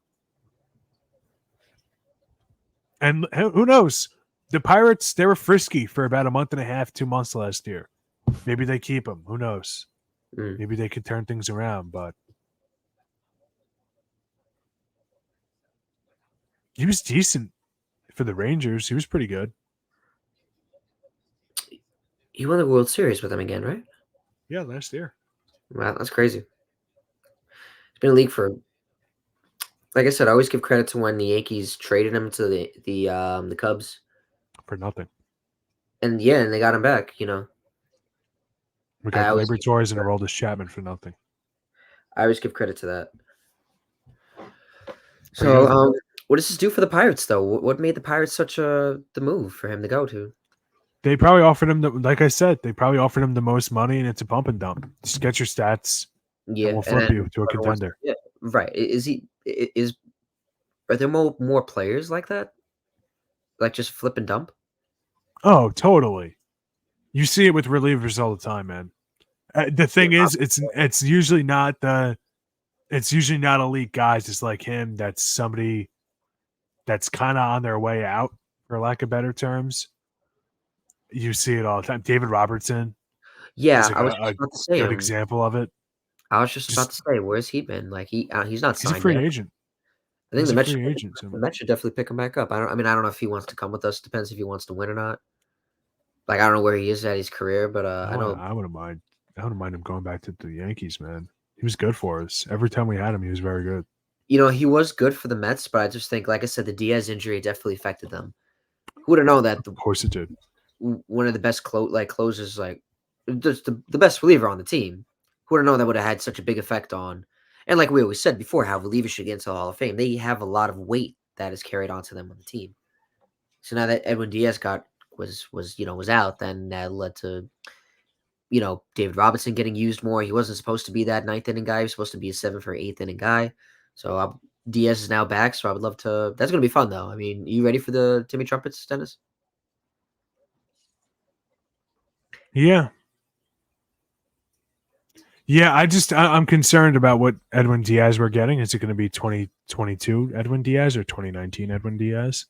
And who knows? The Pirates, they were frisky for about a month and a half, 2 months last year. Maybe they keep him. Who knows? Maybe they could turn things around, but he was decent for the Rangers. He was pretty good. He won the World Series with them again, right? Yeah, last year. Wow, that's crazy. He's been in the league for, like I said, I always give credit to when the Yankees traded him to the Cubs for nothing. And they got him back. You know, we got Gleyber Torres and Aroldis Chapman for nothing. I always give credit to that. So, what does this do for the Pirates, though? What made the Pirates such the move for him to go to? They probably offered him, like I said, they probably offered him the most money, and it's a pump and dump. Just get your stats, and we'll flip you to a contender. Yeah, right. Are there more players like that? Like just flip and dump? Oh, totally. You see it with relievers all the time, man. The thing is, it's usually not elite guys. It's like him. That's somebody that's kind of on their way out, for lack of better terms. You see it all the time. David Robertson. Yeah, I was just about to say good example of it. I was just about to say, where's he been? Like he's not signed. He's a free agent. I think the Mets should definitely pick him back up. I don't know if he wants to come with us. Depends if he wants to win or not. Like I don't know where he is at his career, but I know I wouldn't mind. I wouldn't mind him going back to the Yankees, man. He was good for us. Every time we had him, he was very good. You know, he was good for the Mets, but I just think, like I said, the Diaz injury definitely affected them. Who would have known that? Of course it did. One of the best closers, like just the best reliever on the team. Who would have known that would have had such a big effect on? And like we always said before, how relievers should get into the Hall of Fame. They have a lot of weight that is carried onto them on the team. So now that Edwin Diaz was out, then that led to David Robinson getting used more. He wasn't supposed to be that ninth inning guy. He was supposed to be a 7th or 8th inning guy. So Diaz is now back. So I would love to. That's going to be fun, though. I mean, are you ready for the Timmy Trumpets, Dennis? Yeah. Yeah, I'm concerned about what Edwin Diaz we're getting. Is it going to be 2022 Edwin Diaz or 2019 Edwin Diaz?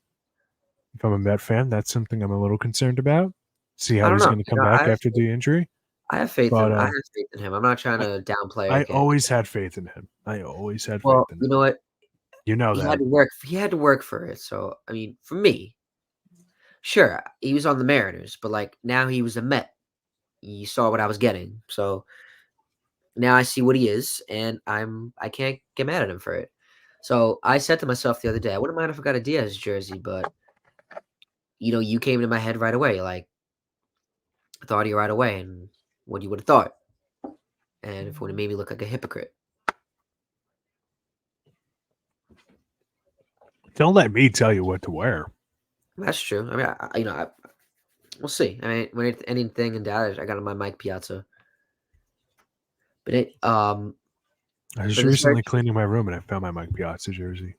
If I'm a Met fan, that's something I'm a little concerned about. See how he's going to come back after the injury. I have faith in him. I'm not trying to downplay. I always had faith in him. I always had faith in him. You know what? You know he that. He had to work for it. So, I mean, for me, sure, he was on the Mariners, but like now he was a Met. You saw what I was getting. So now I see what he is, and I can't get mad at him for it. So I said to myself the other day, I wouldn't mind if I got a Diaz jersey, but you came into my head right away. Like I thought of you right away, and what you would have thought. And if it would have made me look like a hypocrite. Don't let me tell you what to wear. That's true. I mean, we'll see. I mean, when anything in doubt, I got on my Mike Piazza. But I was recently cleaning my room and I found my Mike Piazza jersey.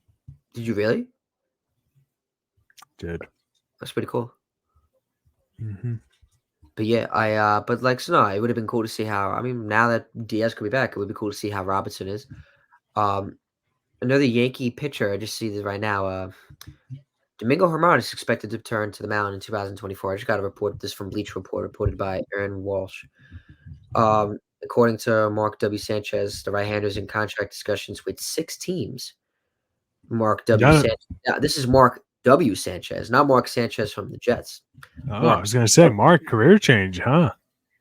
Did you really? Did. That's pretty cool. Mm-hmm. But yeah, but like, so no, it would have been cool to see how. I mean, now that Diaz could be back, it would be cool to see how Robinson is. Another Yankee pitcher. I just see this right now. Domingo Germán is expected to return to the mound in 2024. I just got a report. This from Bleach Report, reported by Aaron Walsh. According to Mark W. Sanchez, the right-hander's in contract discussions with 6 teams. Mark W. Sanchez. Now, this is Mark W. Sanchez, not Mark Sanchez from the Jets. Oh, I was going to say, Mark, career change, huh?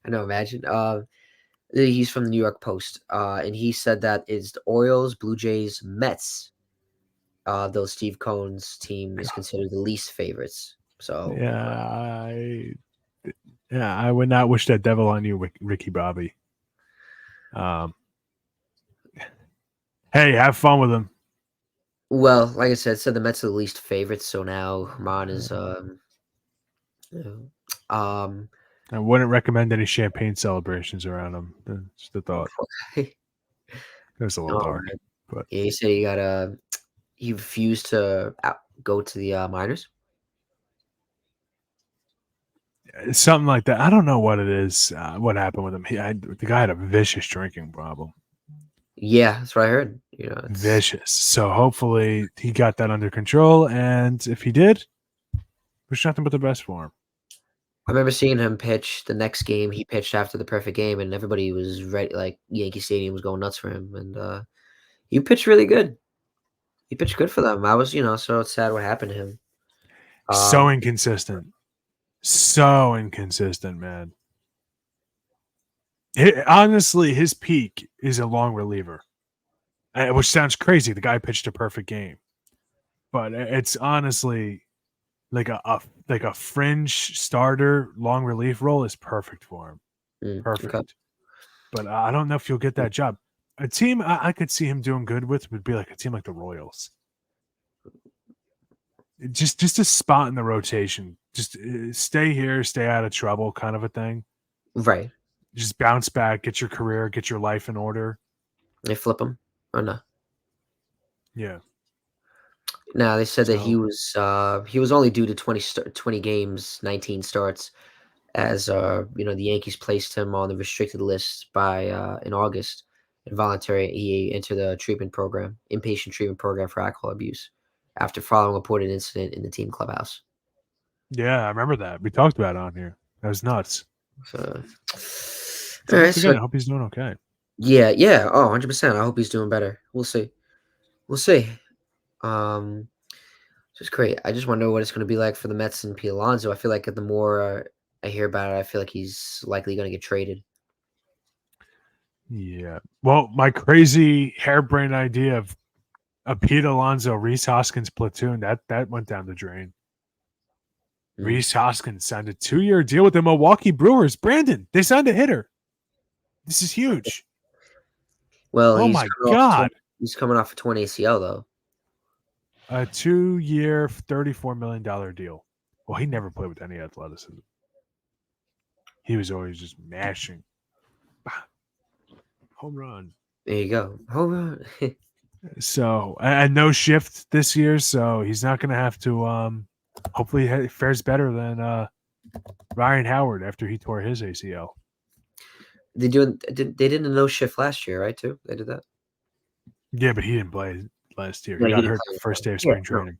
I know, imagine. He's from the New York Post, and he said that it's the Orioles, Blue Jays, Mets. Though Steve Cohen's team is considered the least favorites. So I would not wish that devil on you, Ricky Bobby. Hey, have fun with him. Well, like I said, the Mets are the least favorites, so now Germán is I wouldn't recommend any champagne celebrations around him. That's the thought. It was a little dark, but yeah, he said he refused to go to the minors. Something like that. I don't know what it is. What happened with him? The guy had a vicious drinking problem. Yeah, that's what I heard. Vicious. So hopefully he got that under control, and if he did, wish nothing but the best for him. I remember seeing him pitch the next game. He pitched after the perfect game, and everybody was ready. Like Yankee Stadium was going nuts for him, and he pitched really good. He pitched good for them. I was, so it's sad what happened to him. So inconsistent. So inconsistent, man. Honestly, his peak is a long reliever, which sounds crazy. The guy pitched a perfect game, but it's honestly like a fringe starter long relief role is perfect for him. Perfect. Okay. But I don't know if you'll get that job. A team I could see him doing good with would be like a team like the Royals. Just a spot in the rotation. Just stay here, stay out of trouble, kind of a thing. Right. Just bounce back, get your career, get your life in order. They flip him or no? Yeah. Now they said that he was only due to 20 games, 19 starts, as the Yankees placed him on the restricted list by in August. Involuntary, he entered the inpatient treatment program for alcohol abuse, after following a reported incident in the team clubhouse. Yeah, I remember that. We talked about it on here. That was nuts. So, all right, I hope he's doing okay. Yeah. Oh, 100%. I hope he's doing better. We'll see. Just great. I just want to know what it's going to be like for the Mets and Pete Alonso. I feel like the more I hear about it, I feel like he's likely going to get traded. Yeah. Well, my crazy harebrained idea of a Pete Alonso, Rhys Hoskins platoon, that went down the drain. Rhys Hoskins signed a 2-year deal with the Milwaukee Brewers. Brandon, they signed a hitter. This is huge. Well, oh my God. He's coming off a torn ACL, though. A 2-year, $34 million deal. Well, he never played with any athleticism. He was always just mashing. Home run. There you go. Home run. So, and no shift this year, so he's not going to have to hopefully he fares better than Ryan Howard after he tore his ACL. They did a no shift last year, right? Too. They did that. Yeah, but he didn't play last year. He got hurt the first day of spring training.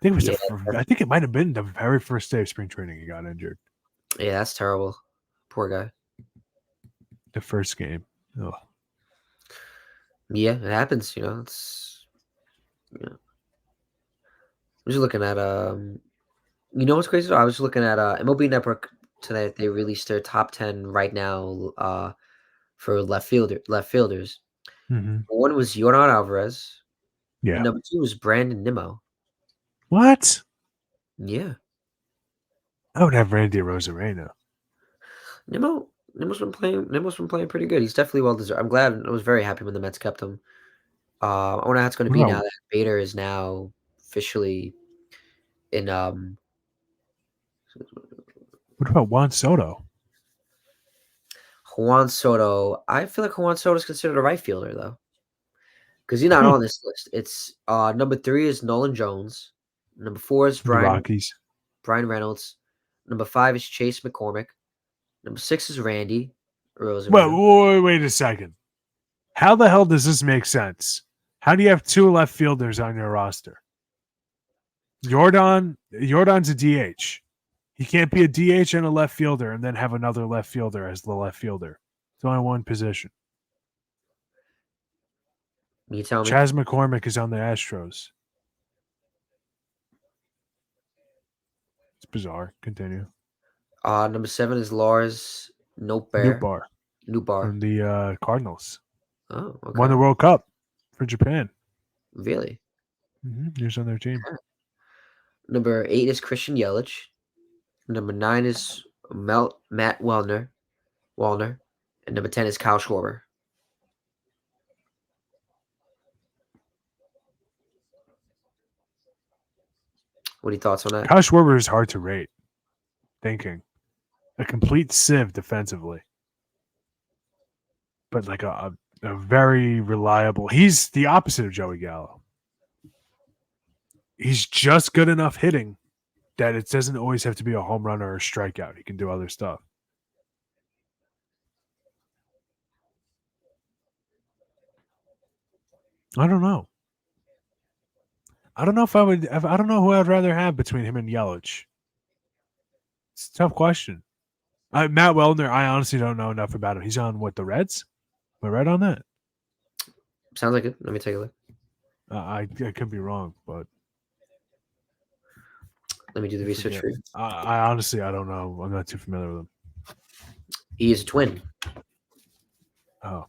I think it might have been the very first day of spring training he got injured. Yeah, that's terrible. Poor guy. The first game. Oh. Yeah, it happens. It's. I'm just looking at what's crazy? I was looking at MLB Network today. They released their top 10 right now for left fielders. Mm-hmm. One was Yordan Alvarez. Yeah. And number 2 was Brandon Nimmo. What? Yeah. I would have Randy Arozarena. Nimmo's been playing pretty good. He's definitely well deserved. I'm glad. I was very happy when the Mets kept him. I wonder how it's going to be now that Bader is now officially in. What about Juan Soto? Juan Soto. I feel like Juan Soto is considered a right fielder though, because he's not on this list. It's number 3 is Nolan Jones. Number 4 is Brian Reynolds. Number 5 is Chase McCormick. Number 6 is Randy Arozarena. Wait a second. How the hell does this make sense? How do you have 2 left fielders on your roster? Jordan's a DH. He can't be a DH and a left fielder and then have another left fielder as the left fielder. It's only one position. You tell me. Chas McCormick is on the Astros. It's bizarre. Continue. Number 7 is Lars Nootbaar. From the Cardinals. Oh, okay. Won the World Cup for Japan. Really? Mm-hmm. He was on their team. Number 8 is Christian Yelich. Number 9 is Matt Wallner. And number 10 is Kyle Schwarber. What are your thoughts on that? Kyle Schwarber is hard to rate. Thinking. A complete sieve defensively. But like a very reliable. He's the opposite of Joey Gallo. He's just good enough hitting that it doesn't always have to be a home run or a strikeout. He can do other stuff. I don't know. I don't know who I'd rather have between him and Yelich. It's a tough question. Matt Wellner, I honestly don't know enough about him. He's on the Reds? Am I right on that? Sounds like it. Let me take a look. I could be wrong, but Let me do the research for you. I honestly, I don't know. I'm not too familiar with him. He is a twin. Oh.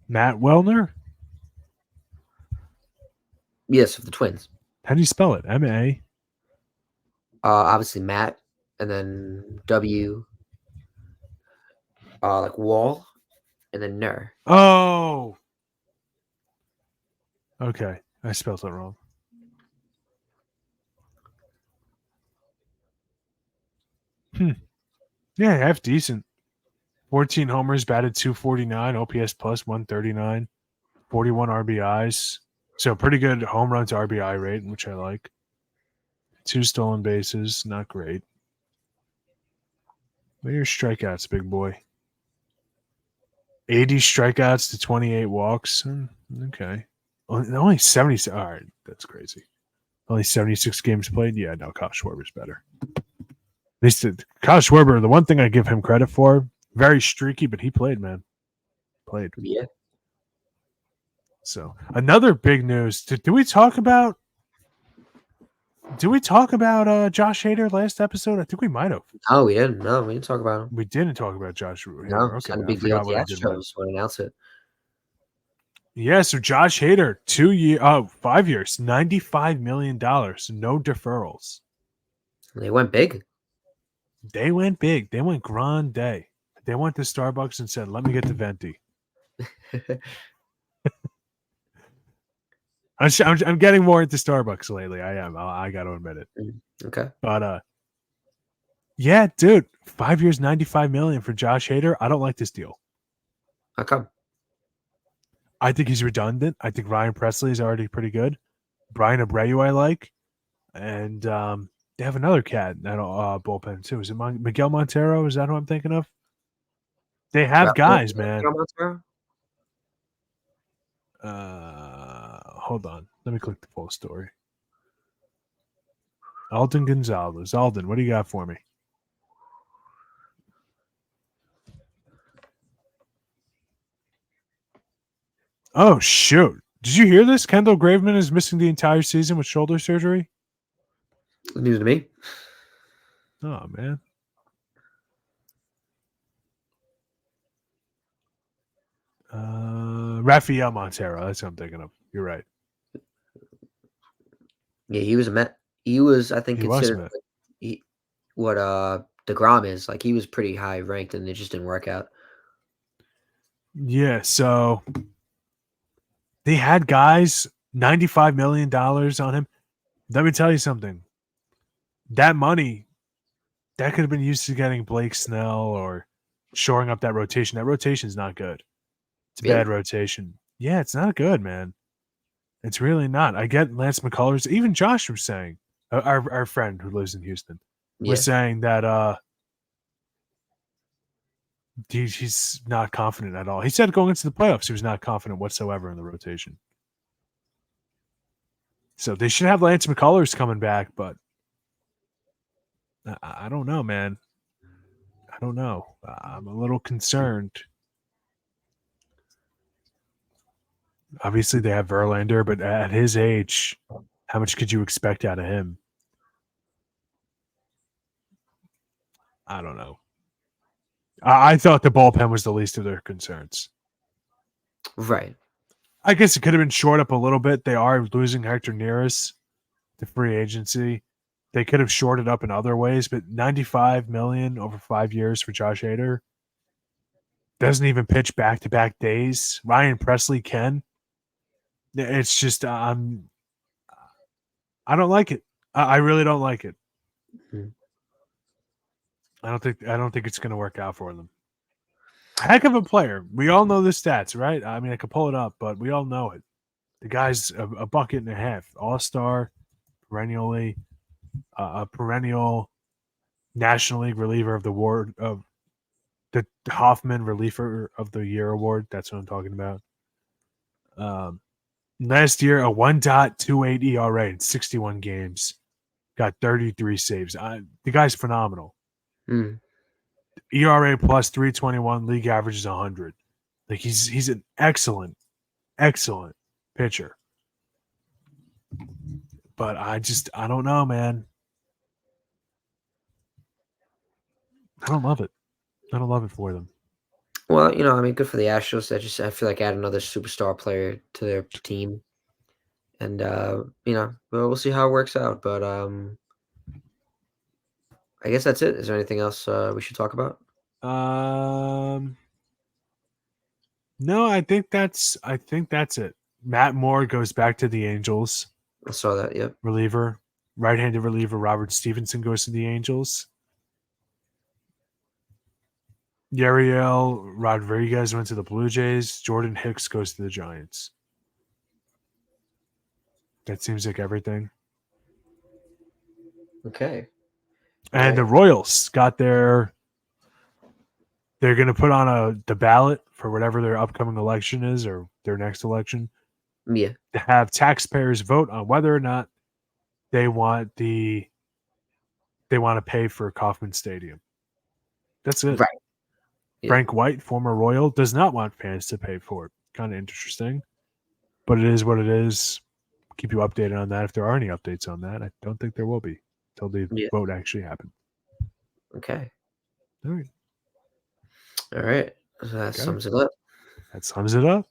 Matt Wellner? Yes, of the twins. How do you spell it? M-A? Obviously Matt, and then W, like wall, and then Ner. Oh. Okay. I spelled it wrong. Yeah, half decent. 14 homers, batted 249, OPS plus 139, 41 RBIs. So pretty good home run to RBI rate, which I like. 2 stolen bases, not great. What are your strikeouts, big boy? 80 strikeouts to 28 walks. Okay. Only 70. All right, that's crazy. Only 76 games played. Yeah, no, Kyle Schwarber's better. At least Kyle Schwarber, the one thing I give him credit for, very streaky, but he played, man. Played. Yeah. So another big news. Did we talk about Josh Hader last episode? I think we might have. Oh, we didn't. No, we didn't talk about him. We didn't talk about Josh Hader. No, it's Okay, not a big deal with the Astros did. when I announced it. Yeah, so Josh Hader, 5 years, $95 million, no deferrals. They went big. They went big. They went grande. They went to Starbucks and said, "Let me get the venti." I'm getting more into Starbucks lately. I am. I got to admit it. Okay. But yeah, dude, 5 years, $95 million for Josh Hader. I don't like this deal. How come? I think he's redundant. I think Ryan Presley is already pretty good. Brian Abreu I like, and they have another cat in that bullpen too. Is it Miguel Montero? Is that who I'm thinking of? They have guys, man. Hold on. Let me click the full story. Alden Gonzalez. Alden, what do you got for me? Oh, shoot. Did you hear this? Kendall Graveman is missing the entire season with shoulder surgery? News to me. Oh, man. Rafael Montero. That's what I'm thinking of. You're right. Yeah, he was a Met. He was, I think, considered what DeGrom is. Like, he was pretty high ranked, and it just didn't work out. Yeah, so they had guys, $95 million on him. Let me tell you something. That money, that could have been used to getting Blake Snell or shoring up that rotation. That rotation is not good. It's a bad rotation. Yeah, it's not good, man. It's really not. I get Lance McCullers. Even Josh was saying, our friend who lives in Houston, was saying that he's not confident at all. He said going into the playoffs, he was not confident whatsoever in the rotation. So they should have Lance McCullers coming back, but I don't know, man. I don't know. I'm a little concerned. Obviously, they have Verlander, but at his age, how much could you expect out of him? I don't know. I thought the bullpen was the least of their concerns. Right. I guess it could have been short up a little bit. They are losing Hector Neris to free agency. They could have shorted up in other ways, but $95 million over 5 years for Josh Hader. Doesn't even pitch back-to-back days. Ryan Presley can. It's just I don't like it. I really don't like it. Mm-hmm. I don't think it's going to work out for them. Heck of a player. We all know the stats, right? I mean, I could pull it up, but we all know it. The guy's a bucket and a half, all-star, perennially, a perennial National League reliever of the award of the Hoffman Reliever of the Year award. That's what I'm talking about. Last year, a 1.28 ERA in 61 games, got 33 saves. The guy's phenomenal. Mm. ERA plus 321, league average is 100. Like he's an excellent pitcher. But I don't know, man. I don't love it. I don't love it for them. Well, I mean, good for the Astros. I feel like add another superstar player to their team, and we'll see how it works out. But I guess that's it. Is there anything else we should talk about? No, I think that's it. Matt Moore goes back to the Angels. I saw that. Yep. Reliever, right-handed reliever Robert Stevenson goes to the Angels. Yariel Rodriguez went to the Blue Jays. Jordan Hicks goes to the Giants. That seems like everything. Okay. And the Royals got they're going to put on the ballot for whatever their upcoming election is or their next election. Yeah. To have taxpayers vote on whether or not they want to pay for Kauffman Stadium. That's it. Right. Yeah. Frank White, former Royal, does not want fans to pay for it. Kind of interesting. But it is what it is. Keep you updated on that if there are any updates on that. I don't think there will be until the vote actually happens. Okay. All right. All right. So that sums it up. That sums it up.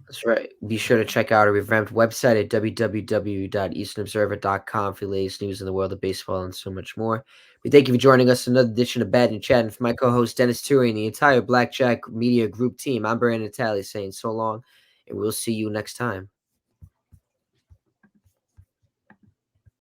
That's right. Be sure to check out our revamped website at www.easternobserver.com for the latest news in the world of baseball and so much more. We thank you for joining us in another edition of Battin and Chattin. For my co-host Denis Tuohy and the entire Blackjack Media Group team, I'm Brandon Natale saying so long, and we'll see you next time.